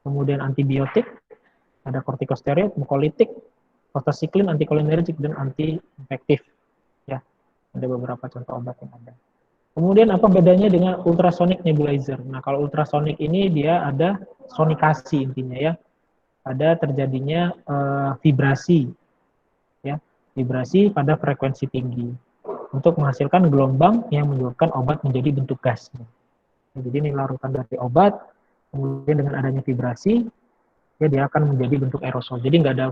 kemudian antibiotik, ada kortikosteroid, mukolitik, prostacyclin, antikolinergik, dan anti-infektif. Ya, ada beberapa contoh obat yang ada. Kemudian apa bedanya dengan ultrasonic nebulizer? Nah, kalau ultrasonic ini dia ada sonikasi intinya ya. Ada terjadinya vibrasi ya, vibrasi pada frekuensi tinggi untuk menghasilkan gelombang yang menyebabkan obat menjadi bentuk gas. Jadi ini larutan dari obat, kemudian dengan adanya vibrasi, ya dia akan menjadi bentuk aerosol. Jadi nggak ada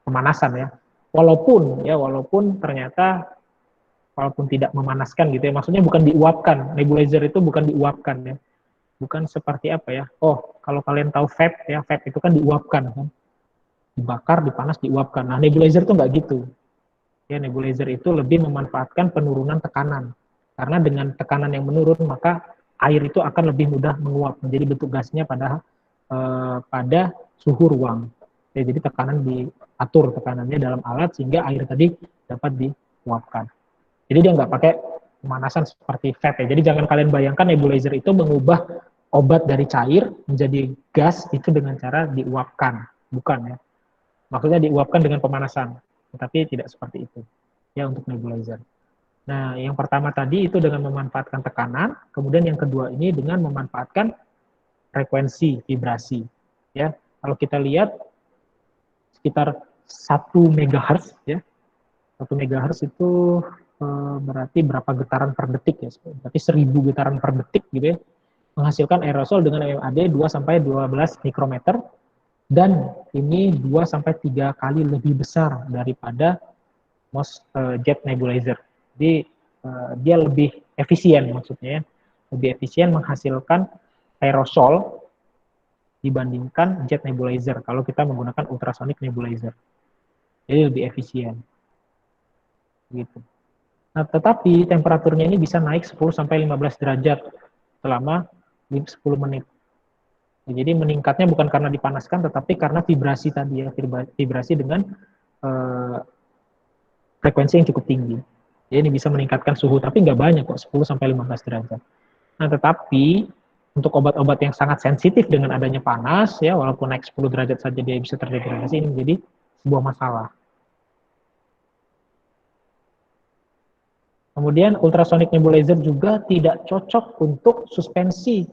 pemanasan ya. Walaupun ternyata walaupun tidak memanaskan gitu ya, maksudnya bukan diuapkan. Nebulizer itu bukan diuapkan ya. Bukan seperti apa ya. Oh, kalau kalian tahu vape ya, vape itu kan diuapkan kan. Dibakar, dipanas, diuapkan. Nah, nebulizer itu nggak gitu. Ya, nebulizer itu lebih memanfaatkan penurunan tekanan. Karena dengan tekanan yang menurun, maka air itu akan lebih mudah menguap menjadi bentuk gasnya pada suhu ruang. Ya, jadi tekanan diatur tekanannya dalam alat sehingga air tadi dapat diuapkan. Jadi dia nggak pakai pemanasan seperti vape ya. Jadi jangan kalian bayangkan nebulizer itu mengubah obat dari cair menjadi gas itu dengan cara diuapkan. Bukan ya. Maksudnya diuapkan dengan pemanasan. Tetapi tidak seperti itu. Ya untuk nebulizer. Nah, yang pertama tadi itu dengan memanfaatkan tekanan, kemudian yang kedua ini dengan memanfaatkan frekuensi vibrasi. Ya, kalau kita lihat sekitar 1 MHz ya. 1 MHz itu berarti berapa getaran per detik ya? Berarti 1000 getaran per detik gitu ya. Menghasilkan aerosol dengan MAD 2-12 mikrometer dan ini 2-3 kali lebih besar daripada jet nebulizer. Jadi dia lebih efisien maksudnya ya. Lebih efisien menghasilkan aerosol dibandingkan jet nebulizer kalau kita menggunakan ultrasonic nebulizer. Jadi lebih efisien. Gitu. Nah, tetapi temperaturnya ini bisa naik 10-15 derajat selama 10 menit. Ya, jadi meningkatnya bukan karena dipanaskan, tetapi karena vibrasi tadi ya, vibrasi dengan frekuensi yang cukup tinggi. Jadi ini bisa meningkatkan suhu, tapi nggak banyak kok, 10-15 derajat. Nah, tetapi untuk obat-obat yang sangat sensitif dengan adanya panas, ya walaupun naik 10 derajat saja dia bisa terdegradasi, ini menjadi sebuah masalah. Kemudian ultrasonic nebulizer juga tidak cocok untuk suspensi,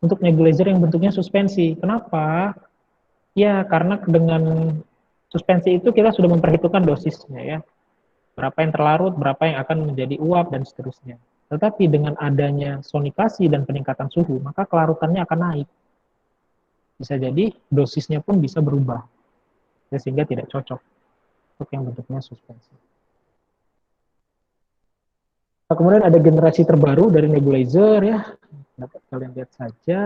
untuk nebulizer yang bentuknya suspensi. Kenapa? Ya karena dengan suspensi itu kita sudah memperhitungkan dosisnya ya. Berapa yang terlarut, berapa yang akan menjadi uap, dan seterusnya. Tetapi dengan adanya sonikasi dan peningkatan suhu, maka kelarutannya akan naik. Bisa jadi dosisnya pun bisa berubah, sehingga tidak cocok untuk yang bentuknya suspensi. Nah, kemudian ada generasi terbaru dari nebulizer ya, dapat kalian lihat saja.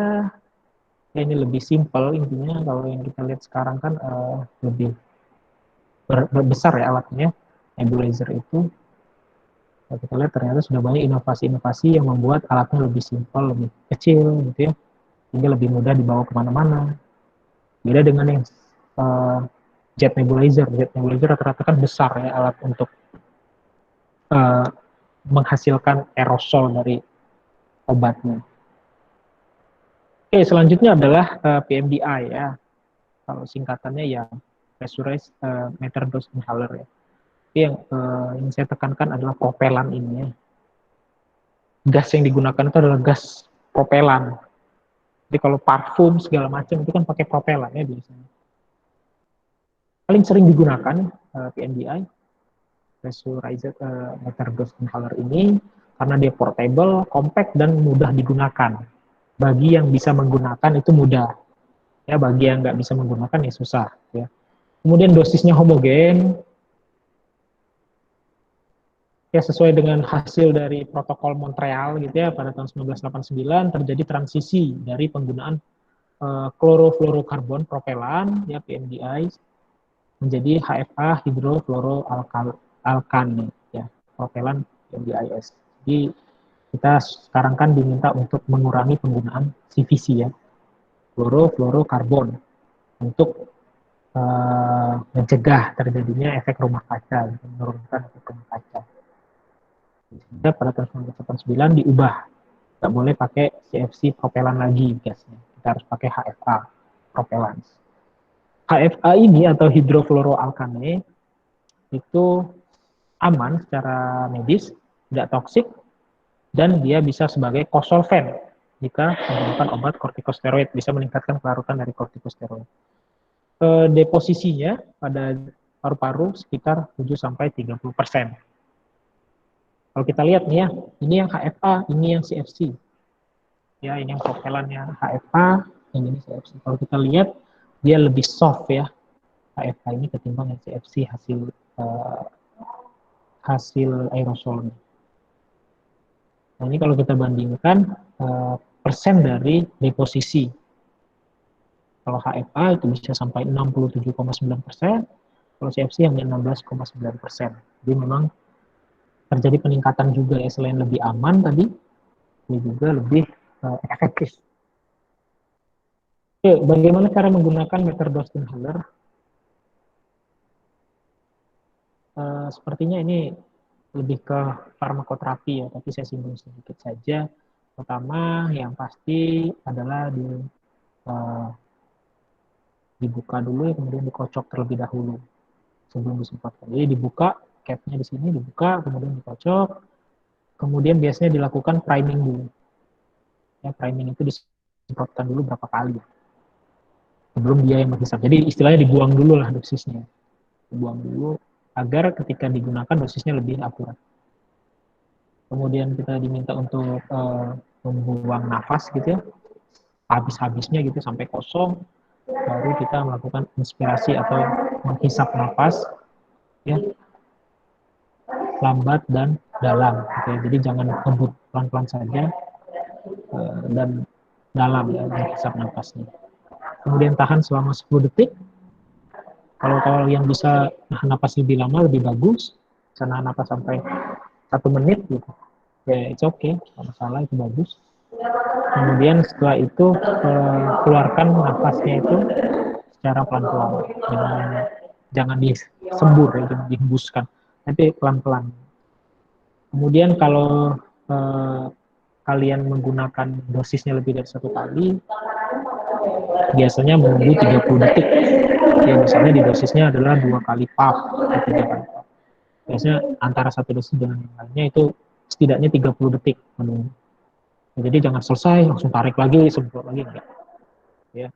Ya, ini lebih simpel intinya, kalau yang kita lihat sekarang kan lebih besar ya alatnya, nebulizer itu. Nah, kita lihat ternyata sudah banyak inovasi-inovasi yang membuat alatnya lebih simpel, lebih kecil gitu ya, sehingga lebih mudah dibawa kemana-mana. Beda dengan yang jet nebulizer. Jet nebulizer rata-rata kan besar ya alat untuk menghasilkan aerosol dari obatnya. Oke, selanjutnya adalah PMDI ya. Kalau singkatannya ya pressurized matter dose inhaler ya. Yang saya tekankan adalah propelan ini ya. Gas yang digunakan itu adalah gas propelan. Jadi kalau parfum segala macam itu kan pakai propelan ya biasanya. Paling sering digunakan PMDI, pressurized matter dose inhaler ini karena dia portable, compact, dan mudah digunakan. Bagi yang bisa menggunakan itu mudah, ya bagi yang nggak bisa menggunakan ya susah. Ya. Kemudian dosisnya homogen, ya sesuai dengan hasil dari protokol Montreal gitu ya pada tahun 1989 terjadi transisi dari penggunaan klorofluorokarbon propelan ya PMDI menjadi HFA hidrofluoroalkane ya propelan PMDIS. Jadi kita sekarang kan diminta untuk mengurangi penggunaan CVC ya klorofluorokarbon untuk mencegah terjadinya efek rumah kaca, menurunkan efek rumah kaca. Sehingga pada tahun 1989 diubah, nggak boleh pakai CFC propelan lagi gasnya, kita harus pakai HFA propelan. HFA ini atau hidrofluoroalkane itu aman secara medis, tidak toksik, dan dia bisa sebagai kosolven jika menggunakan obat kortikosteroid, bisa meningkatkan kelarutan dari kortikosteroid. Deposisinya pada paru-paru sekitar 7-30%. Kalau kita lihat nih ya, ini yang HFA, ini yang CFC. Ya, ini yang propelannya HFA, yang ini CFC. Kalau kita lihat, dia lebih soft ya, HFA ini ketimbang yang CFC hasil aerosolnya. Nah, ini kalau kita bandingkan persen dari deposisi. Kalau HFA itu bisa sampai 67,9%, kalau CFC hanya 16,9%. Jadi memang terjadi peningkatan juga ya, selain lebih aman tadi, ini juga lebih efektif. Oke, bagaimana cara menggunakan meter dose inhaler? Sepertinya ini lebih ke farmakoterapi ya, tapi saya singgung sedikit saja. Pertama, yang pasti adalah dibuka dulu ya, kemudian dikocok terlebih dahulu sebelum disemprotkan. Jadi dibuka, capnya di sini dibuka, kemudian dikocok, kemudian biasanya dilakukan priming dulu. Ya, priming itu disemprotkan dulu berapa kali sebelum dia yang menghisap. Jadi istilahnya dibuang dulu lah dosisnya, dibuang dulu agar ketika digunakan dosisnya lebih akurat. Kemudian kita diminta untuk membuang nafas gitu ya, habis-habisnya gitu sampai kosong. Baru kita melakukan inspirasi atau menghisap nafas ya, lambat dan dalam gitu ya. Jadi jangan ngebut, pelan-pelan saja dan dalam ya, menghisap nafasnya. Kemudian tahan selama 10 detik. Kalau yang bisa nahan napas lebih lama lebih bagus, bisa nahan napas sampai 1 menit gitu ya, it's okay, nggak masalah, itu bagus. Kemudian setelah itu keluarkan nafasnya itu secara pelan-pelan, jangan disembur ya, jangan dihembuskan, tapi pelan-pelan. Kemudian kalau kalian menggunakan dosisnya lebih dari 1 kali, biasanya menunggu 30 detik. Ya, misalnya di dosisnya adalah 2 kali puff atau 3 kali puff. Biasanya antara satu dosis dengan yang lainnya itu setidaknya 30 detik menunggu. Jadi jangan selesai langsung tarik lagi, semprot lagi, enggak. Ya.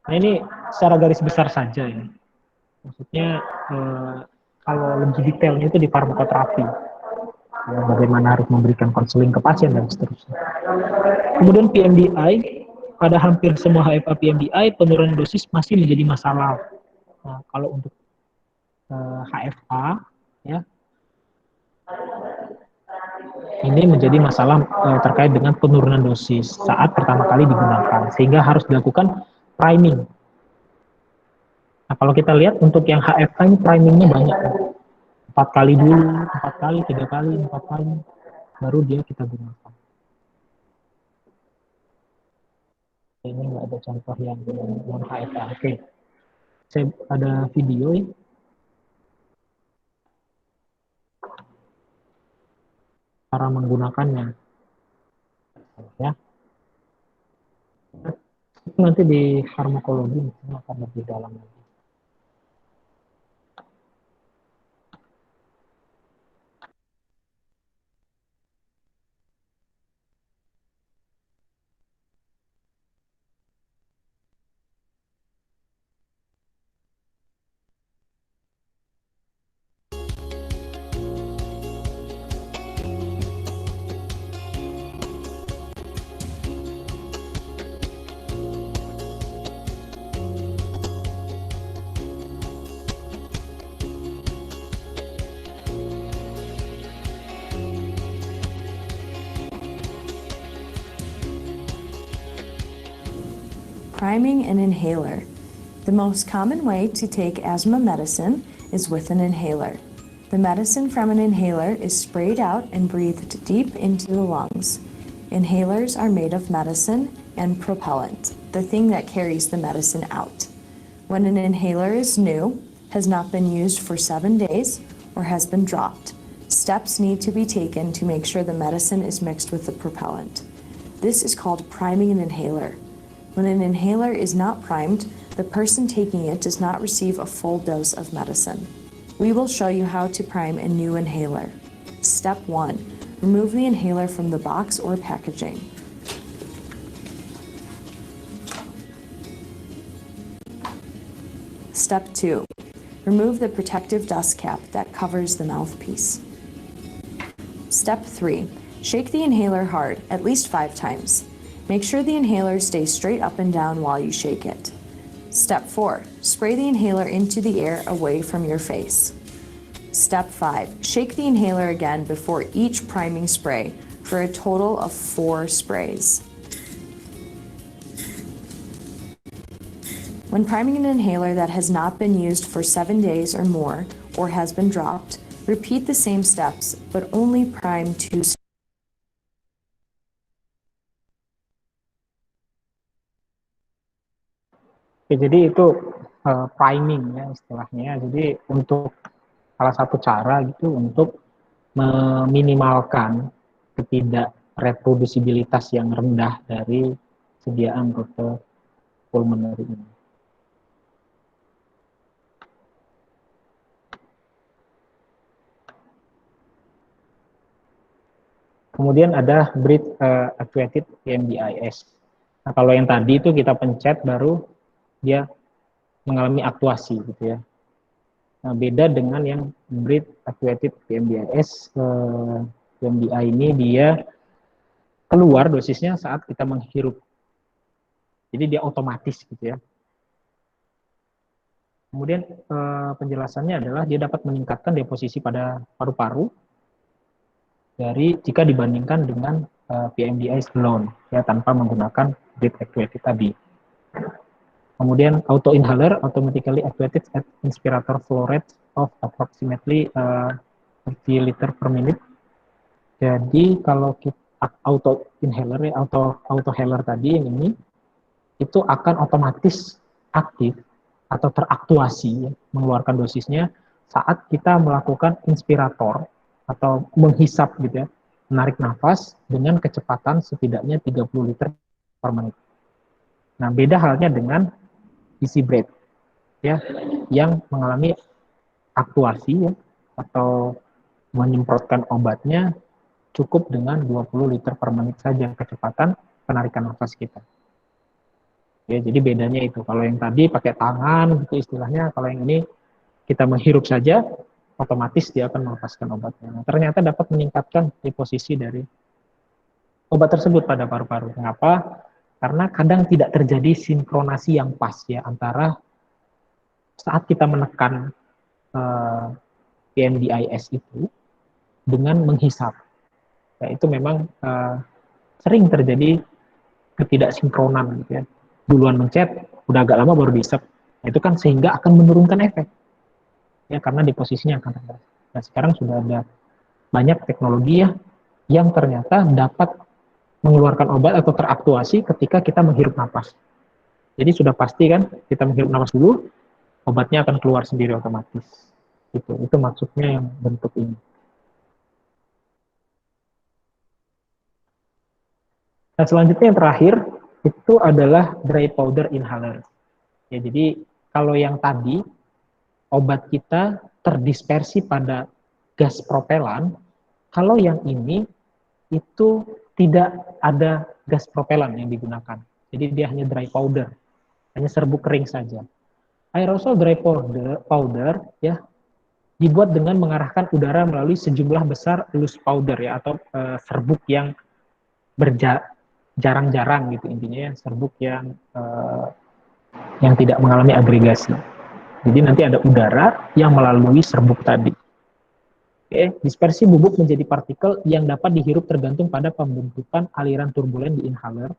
Nah, ini secara garis besar saja ya. Maksudnya kalau lebih detailnya itu di farmakoterapi. Ya, bagaimana harus memberikan konseling ke pasien dan seterusnya. Kemudian PMDI, pada hampir semua HFA PMDI penurunan dosis masih menjadi masalah. Nah, kalau untuk HFA ya, ini menjadi masalah terkait dengan penurunan dosis saat pertama kali digunakan, sehingga harus dilakukan priming. Nah, kalau kita lihat untuk yang HFA ini primingnya banyak, 4 kali dulu, 4 kali, 3 kali, 4 kali, baru dia kita gunakan. Ini nggak ada contoh yang HFA. Oke, saya ada video ya. Cara menggunakannya ya, nanti di farmakologi akan lebih dalam lagi. priming an inhaler. The most common way to take asthma medicine is with an inhaler. The medicine from an inhaler is sprayed out and breathed deep into the lungs. Inhalers are made of medicine and propellant, the thing that carries the medicine out. When an inhaler is new, has not been used for 7 days, or has been dropped, steps need to be taken to make sure the medicine is mixed with the propellant. This is called priming an inhaler. When an inhaler is not primed, the person taking it does not receive a full dose of medicine. We will show you how to prime a new inhaler. Step 1. Remove the inhaler from the box or packaging. Step 2. Remove the protective dust cap that covers the mouthpiece. Step 3. Shake the inhaler hard, at least 5 times. Make sure the inhaler stays straight up and down while you shake it. Step 4. Spray the inhaler into the air away from your face. Step 5. Shake the inhaler again before each priming spray for a total of 4 sprays. When priming an inhaler that has not been used for 7 days or more, or has been dropped, repeat the same steps, but only prime 2. Oke, jadi itu priming ya istilahnya. Jadi untuk salah satu cara gitu untuk meminimalkan ketidakreprodusibilitas yang rendah dari sediaan rute pulmonary ini. Kemudian ada breath actuated PMDIS. Nah, kalau yang tadi itu kita pencet baru dia mengalami aktuasi gitu ya. Nah, beda dengan yang breath actuated PMDIS, PMDI ini dia keluar dosisnya saat kita menghirup. Jadi dia otomatis gitu ya. Kemudian penjelasannya adalah dia dapat meningkatkan deposisi pada paru-paru dari jika dibandingkan dengan PMDIS alone ya tanpa menggunakan breath actuated tadi. Kemudian auto inhaler automatically actuated at inspirator flow rate of approximately 30 liter per minute. Jadi kalau kita auto inhaler ya auto inhaler tadi yang ini itu akan otomatis aktif atau teraktuasi ya, mengeluarkan dosisnya saat kita melakukan inspirator atau menghisap gitu ya, menarik nafas dengan kecepatan setidaknya 30 liter per menit. Nah, beda halnya dengan easy breath ya yang mengalami aktuasi ya atau menyemprotkan obatnya cukup dengan 20 liter per menit saja kecepatan penarikan nafas kita. Ya, jadi bedanya itu. Kalau yang tadi pakai tangan gitu istilahnya, kalau yang ini kita menghirup saja otomatis dia akan melepaskan obatnya. Nah, ternyata dapat meningkatkan deposisi dari obat tersebut pada paru-paru. Mengapa? Karena kadang tidak terjadi sinkronasi yang pas ya antara saat kita menekan PMDIS itu dengan menghisap. Ya, itu memang sering terjadi ketidaksinkronan gitu ya. Duluan mencet, udah agak lama baru dihisap. Nah, itu kan sehingga akan menurunkan efek. Ya, karena deposisinya akan rendah. Nah, sekarang sudah ada banyak teknologi ya yang ternyata dapat mengeluarkan obat atau teraktuasi ketika kita menghirup nafas. Jadi sudah pasti kan kita menghirup nafas dulu, obatnya akan keluar sendiri otomatis. Itu maksudnya yang bentuk ini. Nah, selanjutnya yang terakhir itu adalah dry powder inhaler. Ya, jadi kalau yang tadi obat kita terdispersi pada gas propelan, kalau yang ini itu tidak ada gas propelan yang digunakan. Jadi dia hanya dry powder, hanya serbuk kering saja. Aerosol dry powder ya dibuat dengan mengarahkan udara melalui sejumlah besar loose powder ya atau serbuk yang jarang-jarang gitu intinya ya, serbuk yang tidak mengalami agregasi. Jadi nanti ada udara yang melalui serbuk tadi. Oke, dispersi bubuk menjadi partikel yang dapat dihirup tergantung pada pembentukan aliran turbulen di inhaler,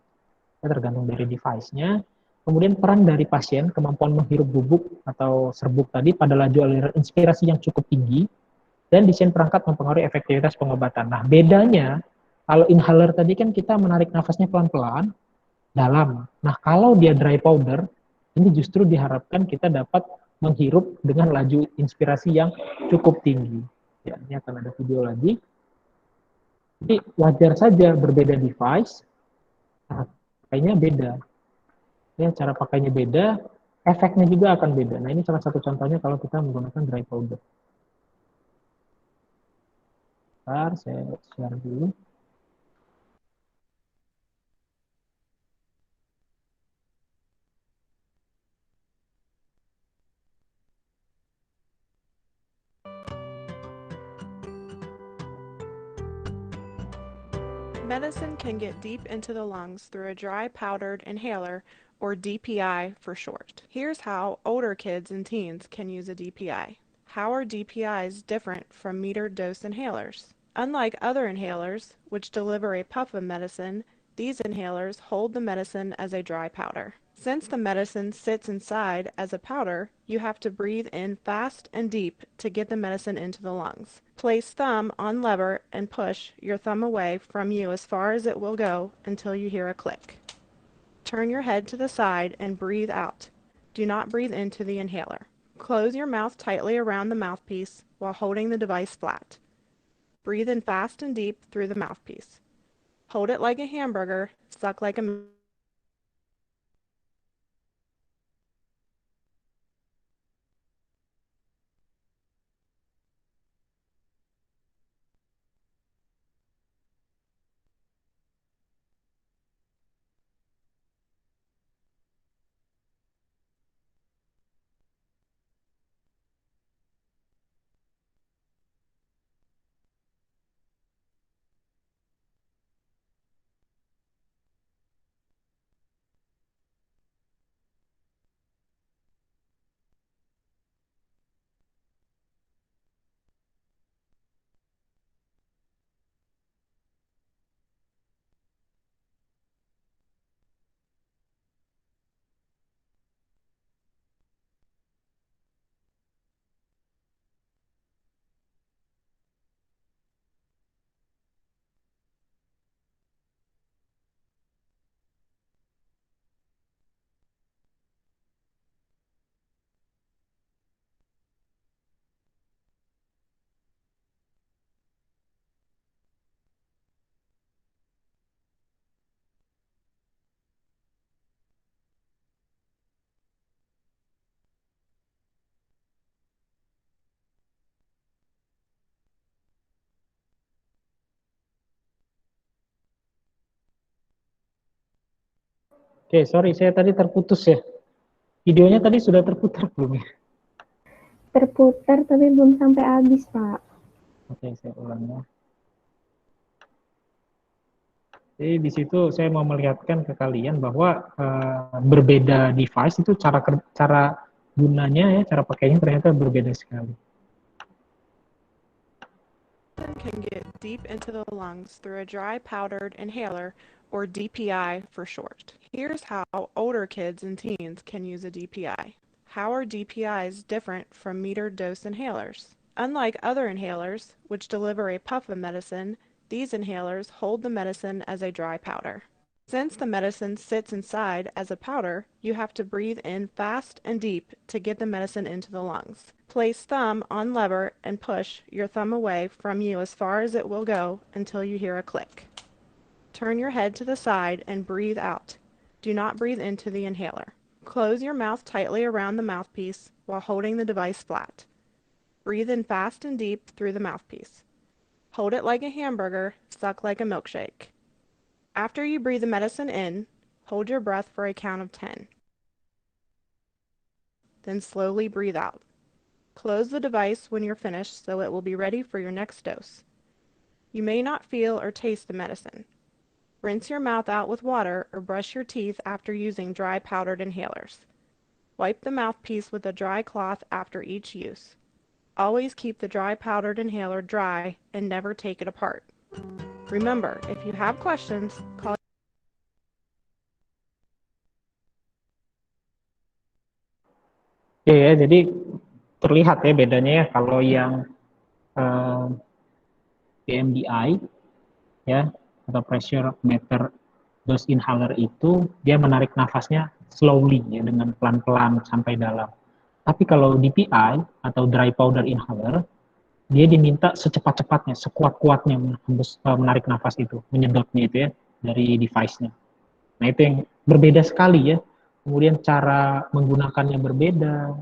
ya, tergantung dari device-nya. Kemudian peran dari pasien, kemampuan menghirup bubuk atau serbuk tadi pada laju aliran inspirasi yang cukup tinggi, dan desain perangkat mempengaruhi efektivitas pengobatan. Nah, bedanya, kalau inhaler tadi kan kita menarik nafasnya pelan-pelan, dalam. Nah, kalau dia dry powder, ini justru diharapkan kita dapat menghirup dengan laju inspirasi yang cukup tinggi. Ya, ini akan ada video lagi. Jadi wajar saja berbeda device, nah, kayaknya beda. Ya, cara pakainya beda, efeknya juga akan beda. Nah, ini salah satu contohnya kalau kita menggunakan dry powder. Bentar, saya share dulu. Medicine can get deep into the lungs through a dry powdered inhaler, or DPI for short. Here's how older kids and teens can use a DPI. How are DPIs different from metered dose inhalers? Unlike other inhalers, which deliver a puff of medicine, these inhalers hold the medicine as a dry powder. Since the medicine sits inside as a powder, you have to breathe in fast and deep to get the medicine into the lungs. Place thumb on lever and push your thumb away from you as far as it will go until you hear a click. Turn your head to the side and breathe out. Do not breathe into the inhaler. Close your mouth tightly around the mouthpiece while holding the device flat. Breathe in fast and deep through the mouthpiece. Hold it like a hamburger, suck like a Oke, sorry, saya tadi terputus ya. Videonya tadi sudah terputar belum ya? Terputar tapi belum sampai habis, Pak. Oke, saya ulang ya. Jadi di situ saya mau melihatkan ke kalian bahwa berbeda device itu cara gunanya ya, cara pakainya ternyata berbeda sekali. can get deep into the lungs through a dry powdered inhaler, or DPI for short. Here's how older kids and teens can use a DPI. How are DPIs different from metered dose inhalers? Unlike other inhalers, which deliver a puff of medicine, these inhalers hold the medicine as a dry powder. Since the medicine sits inside as a powder, you have to breathe in fast and deep to get the medicine into the lungs. Place thumb on lever and push your thumb away from you as far as it will go until you hear a click. Turn your head to the side and breathe out. Do not breathe into the inhaler. Close your mouth tightly around the mouthpiece while holding the device flat. Breathe in fast and deep through the mouthpiece. Hold it like a hamburger, suck like a milkshake. After you breathe the medicine in, hold your breath for a count of 10. Then slowly breathe out. Close the device when you're finished so it will be ready for your next dose. You may not feel or taste the medicine. Rinse your mouth out with water or brush your teeth after using dry powdered inhalers. Wipe the mouthpiece with a dry cloth after each use. Always keep the dry powdered inhaler dry and never take it apart. Remember, if you have questions, call Ya, jadi terlihat ya bedanya ya kalau yang PMDI ya atau pressure meter dose inhaler itu dia menarik nafasnya slowly ya dengan pelan-pelan sampai dalam. Tapi kalau DPI atau dry powder inhaler dia diminta secepat-cepatnya, sekuat-kuatnya menarik nafas itu, menyedotnya itu ya dari device-nya. Nah itu yang berbeda sekali ya. Kemudian cara menggunakannya berbeda,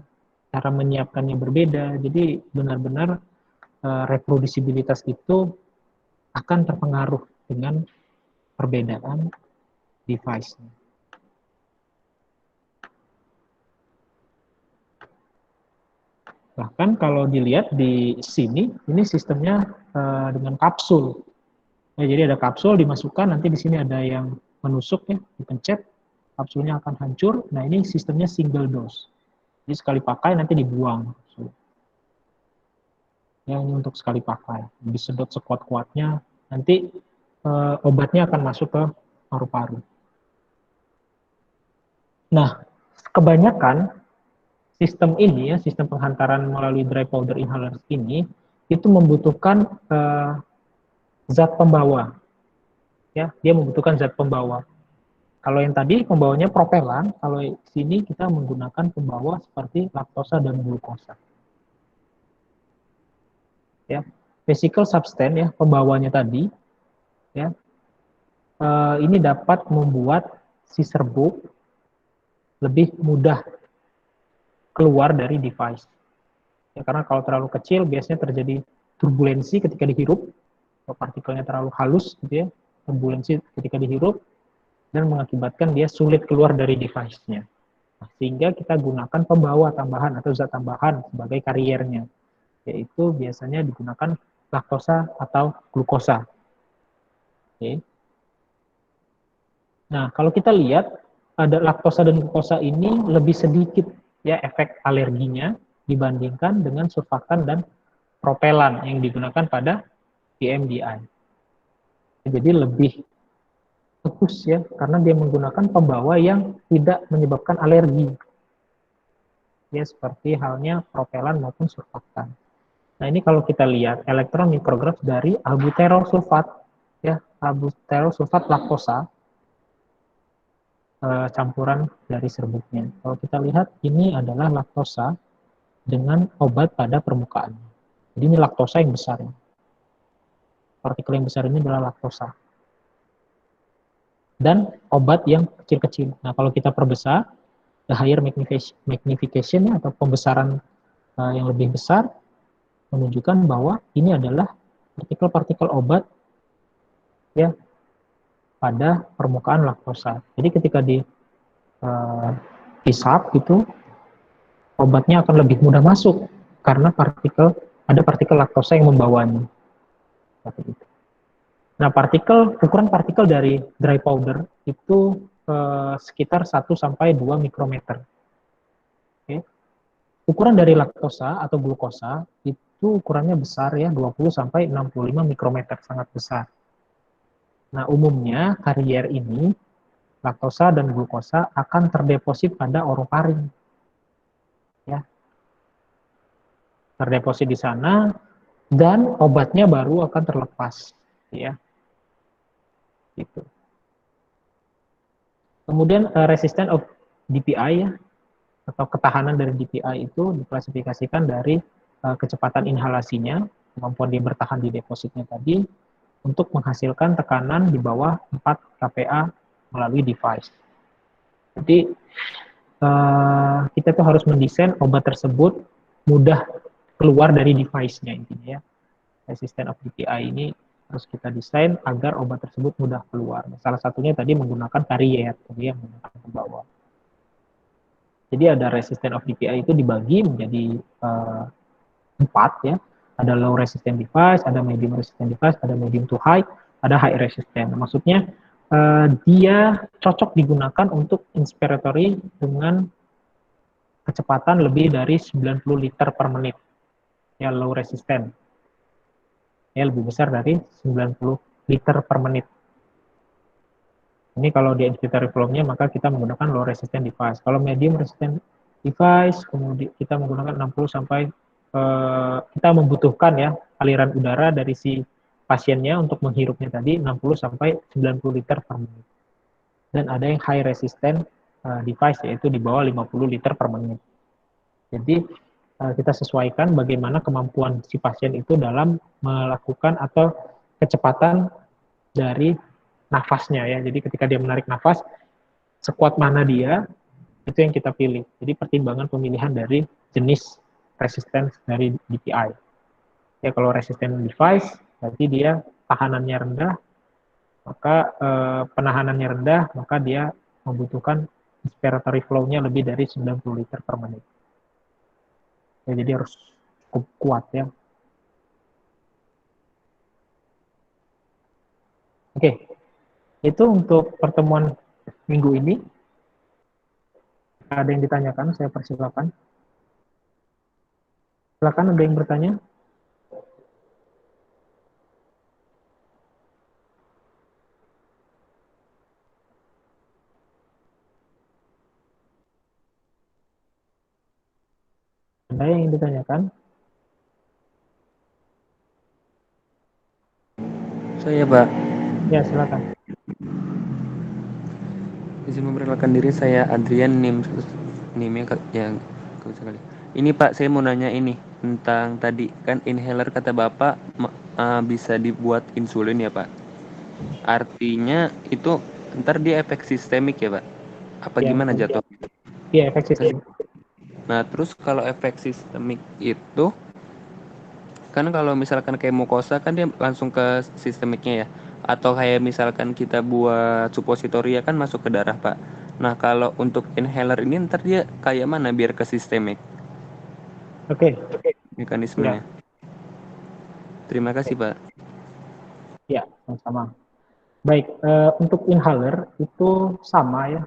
cara menyiapkannya berbeda. Jadi benar-benar reproducibilitas itu akan terpengaruh dengan perbedaan device-nya. Bahkan kalau dilihat di sini, ini sistemnya dengan kapsul. Ya, jadi ada kapsul dimasukkan, nanti di sini ada yang menusuk ya, dipencet, kapsulnya akan hancur. Nah ini sistemnya single dose. Jadi sekali pakai nanti dibuang. Ya, ini untuk sekali pakai. Disedot sekuat-kuatnya, nanti obatnya akan masuk ke paru-paru. Nah, kebanyakan sistem ini ya, sistem penghantaran melalui dry powder inhaler ini itu membutuhkan zat pembawa. Ya, dia membutuhkan zat pembawa. Kalau yang tadi pembawanya propelan, kalau di sini kita menggunakan pembawa seperti laktosa dan glukosa. Ya, physical substance ya, pembawanya tadi ya. Ini dapat membuat si serbuk lebih mudah keluar dari device. Ya, karena kalau terlalu kecil biasanya terjadi turbulensi ketika dihirup, kalau partikelnya terlalu halus gitu ya, turbulensi ketika dihirup dan mengakibatkan dia sulit keluar dari device-nya. Nah, sehingga kita gunakan pembawa tambahan atau zat tambahan sebagai kariernya, yaitu biasanya digunakan laktosa atau glukosa. Oke. Nah, kalau kita lihat ada laktosa dan glukosa ini lebih sedikit ya efek alerginya dibandingkan dengan surfaktan dan propelan yang digunakan pada PMDI. Jadi lebih bagus ya karena dia menggunakan pembawa yang tidak menyebabkan alergi. Ya seperti halnya propelan maupun surfaktan. Nah, ini kalau kita lihat elektron mikrograf dari albuterol sulfat ya, albuterol sulfat laktosa campuran dari serbuknya. Kalau kita lihat ini adalah laktosa dengan obat pada permukaan. Jadi ini laktosa yang besar. Ya. Partikel yang besar ini adalah laktosa. Dan obat yang kecil-kecil. Nah, kalau kita perbesar, the higher magnification atau pembesaran yang lebih besar menunjukkan bahwa ini adalah partikel-partikel obat ya pada permukaan laktosa. Jadi ketika dihisap gitu, obatnya akan lebih mudah masuk karena ada partikel laktosa yang membawanya. Nah, ukuran partikel dari dry powder itu sekitar 1 sampai 2 mikrometer. Oke. Ukuran dari laktosa atau glukosa itu ukurannya besar ya, 20 sampai 65 mikrometer, sangat besar. Nah, umumnya karier ini, laktosa dan glukosa akan terdeposit pada orofaring. Ya. Terdeposit di sana, dan obatnya baru akan terlepas. Ya. Gitu. Kemudian resisten of DPI, ya, atau ketahanan dari DPI itu diklasifikasikan dari kecepatan inhalasinya, kemampuan dia bertahan di depositnya tadi, untuk menghasilkan tekanan di bawah 4 kPa melalui device. Jadi kita tuh harus mendesain obat tersebut mudah keluar dari device-nya intinya ya. Resisten of DPI ini harus kita desain agar obat tersebut mudah keluar. Salah satunya tadi menggunakan karier, yang menggunakan pembawa. Jadi ada resisten of DPI itu dibagi menjadi 4 ya. Ada low resistant device, ada medium resistant device, ada medium to high, ada high resistant. Maksudnya dia cocok digunakan untuk inspiratory dengan kecepatan lebih dari 90 liter per menit. Ya, low resistant. Ya, lebih besar dari 90 liter per menit. Ini kalau di inspiratory flow-nya maka kita menggunakan low resistant device. Kalau medium resistant device, kemudian kita menggunakan 60 sampai kita membutuhkan ya aliran udara dari si pasiennya untuk menghirupnya tadi 60 sampai 90 liter per menit. Dan ada yang high resistant device, yaitu di bawah 50 liter per menit. Jadi kita sesuaikan bagaimana kemampuan si pasien itu dalam melakukan atau kecepatan dari nafasnya ya. Jadi ketika dia menarik nafas, sekuat mana dia, itu yang kita pilih. Jadi pertimbangan pemilihan dari jenis resistance dari DPI. Ya kalau resistant device, berarti dia tahanannya rendah, maka penahanannya rendah, maka dia membutuhkan inspiratory flow-nya lebih dari 90 liter per menit. Ya, jadi harus cukup kuat ya. Oke, itu untuk pertemuan minggu ini. Ada yang ditanyakan, saya persilakan. Silakan, ada yang bertanya? Ada yang ingin ditanyakan? Saya, Pak. Ya, silakan. Izin memperkenalkan diri, saya Adrian, NIM-nya yang sekali. Ini Pak, saya mau nanya ini tentang tadi kan inhaler kata Bapak bisa dibuat insulin ya Pak. Artinya itu ntar dia efek sistemik ya Pak? Apa ya, gimana jatuh? Iya, efek sistemik. Nah, terus kalau efek sistemik itu kan kalau misalkan kayak mukosa kan dia langsung ke sistemiknya ya. Atau kayak misalkan kita buat supositoria kan masuk ke darah Pak. Nah kalau untuk inhaler ini ntar dia kayak mana biar ke sistemik? Oke. Mekanismenya. Ya. Terima kasih Pak. Ya, sama-sama. Baik, untuk inhaler itu sama ya.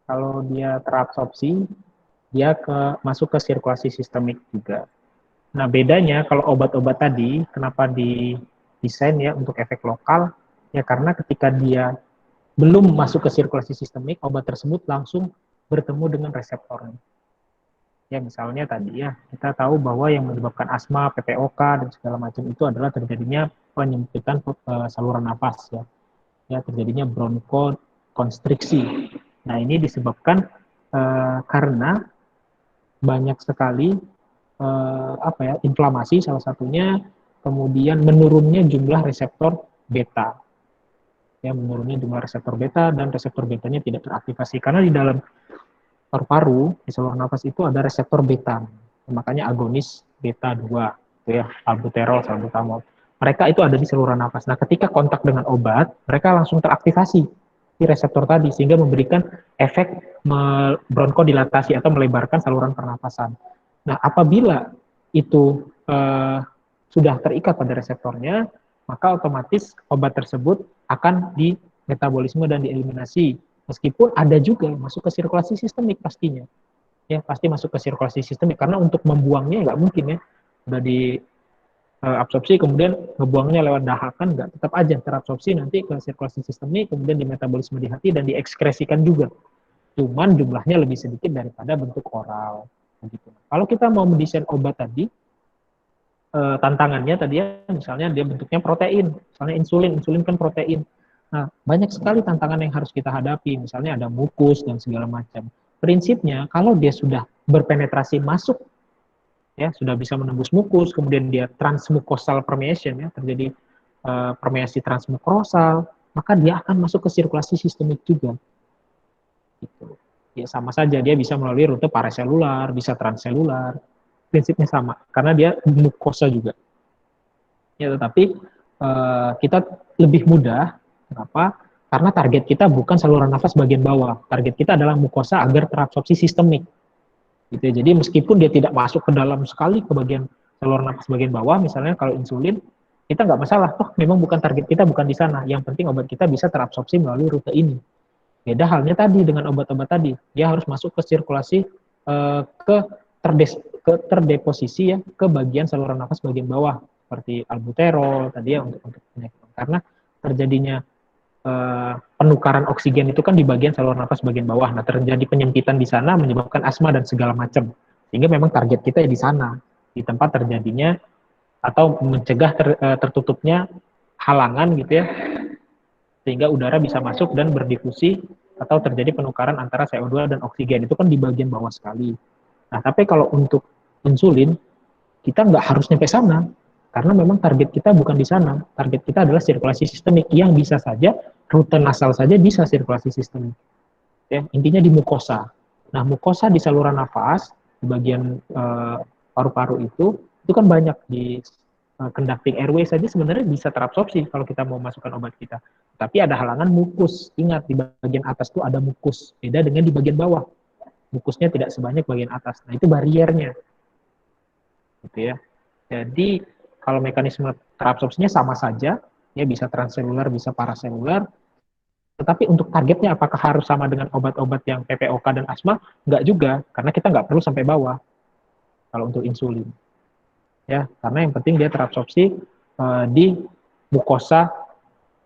Kalau dia terabsorpsi, dia masuk ke sirkulasi sistemik juga. Nah, bedanya kalau obat-obat tadi, kenapa didesain ya untuk efek lokal? Ya karena ketika dia belum masuk ke sirkulasi sistemik, obat tersebut langsung bertemu dengan reseptornya. Ya misalnya tadi ya, kita tahu bahwa yang menyebabkan asma, PPOK, dan segala macam itu adalah terjadinya penyempitan saluran nafas ya. Ya terjadinya bronkokonstriksi. Nah ini disebabkan karena banyak sekali inflamasi salah satunya, kemudian menurunnya jumlah reseptor beta. Ya, menurunnya jumlah reseptor beta dan reseptor betanya tidak teraktivasi karena di dalam paru-paru di saluran nafas itu ada reseptor beta. Makanya agonis beta 2 itu ya, albuterol, salbutamol. Mereka itu ada di saluran nafas. Nah, ketika kontak dengan obat, mereka langsung teraktivasi di reseptor tadi sehingga memberikan efek bronkodilatasi atau melebarkan saluran pernapasan. Nah, apabila itu sudah terikat pada reseptornya, maka otomatis obat tersebut akan di metabolisme dan dieliminasi. Meskipun ada juga masuk ke sirkulasi sistemik pastinya. Ya, pasti masuk ke sirkulasi sistemik karena untuk membuangnya nggak mungkin ya. Udah di absorpsi kemudian ngebuangnya lewat dahakan nggak, tetap aja terabsorpsi nanti ke sirkulasi sistemik, kemudian di metabolisme di hati dan diekskresikan juga. Cuman jumlahnya lebih sedikit daripada bentuk oral. Begitu. Kalau kita mau mendesain obat tadi, tantangannya tadi ya, misalnya dia bentuknya protein, misalnya insulin kan protein. Nah, banyak sekali tantangan yang harus kita hadapi, misalnya ada mukus dan segala macam. Prinsipnya, kalau dia sudah berpenetrasi masuk, ya sudah bisa menembus mukus, kemudian dia transmucosal permeation, ya terjadi permeasi transmucosal, maka dia akan masuk ke sirkulasi sistemik juga. Gitu. Ya sama saja, dia bisa melalui rute paraselular, bisa transselular, prinsipnya sama, karena dia mukosa juga. Ya, tetapi kita lebih mudah, kenapa? Karena target kita bukan saluran nafas bagian bawah, target kita adalah mukosa agar terabsorpsi sistemik. Gitu ya. Jadi meskipun dia tidak masuk ke dalam sekali ke bagian saluran nafas bagian bawah, misalnya kalau insulin, kita nggak masalah, toh memang bukan target kita, bukan di sana. Yang penting obat kita bisa terabsorpsi melalui rute ini. Beda halnya tadi dengan obat-obat tadi, dia harus masuk ke sirkulasi ke terdeposisi ya ke bagian saluran nafas bagian bawah seperti albuterol tadi ya untuk penyakit. Karena terjadinya penukaran oksigen itu kan di bagian saluran nafas bagian bawah. Nah, terjadi penyempitan di sana menyebabkan asma dan segala macam. Sehingga memang target kita di sana, di tempat terjadinya atau mencegah tertutupnya halangan gitu ya, sehingga udara bisa masuk dan berdifusi atau terjadi penukaran antara CO2 dan oksigen. Itu kan di bagian bawah sekali. Nah, tapi kalau untuk insulin, kita nggak harus nyampe sana, karena memang target kita bukan di sana. Target kita adalah sirkulasi sistemik yang bisa saja, rute nasal saja bisa sirkulasi sistemik. Ya, intinya di mukosa. Nah, mukosa di saluran nafas, di bagian paru-paru itu kan banyak di conducting airway saja sebenarnya bisa terabsorpsi kalau kita mau masukkan obat kita. Tapi ada halangan mukus. Ingat, di bagian atas itu ada mukus. Beda dengan di bagian bawah. Mukusnya tidak sebanyak bagian atas. Nah, itu bariernya. Gitu ya. Jadi, kalau mekanisme terabsorpsinya sama saja, ya bisa transselular, bisa paraselular. Tetapi untuk targetnya apakah harus sama dengan obat-obat yang PPOK dan asma? Enggak juga, karena kita nggak perlu sampai bawah kalau untuk insulin. Ya, karena yang penting dia terabsorpsi di mukosa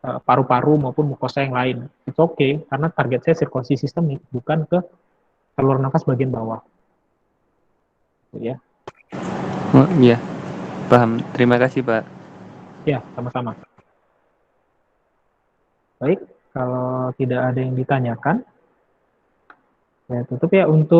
paru-paru maupun mukosa yang lain. Itu oke, karena target saya sirkulasi sistemik, bukan ke saluran nafas bagian bawah. Ya. Oh, iya, paham. Terima kasih, Pak. Ya, sama-sama. Baik, kalau tidak ada yang ditanyakan, ya tutup ya untuk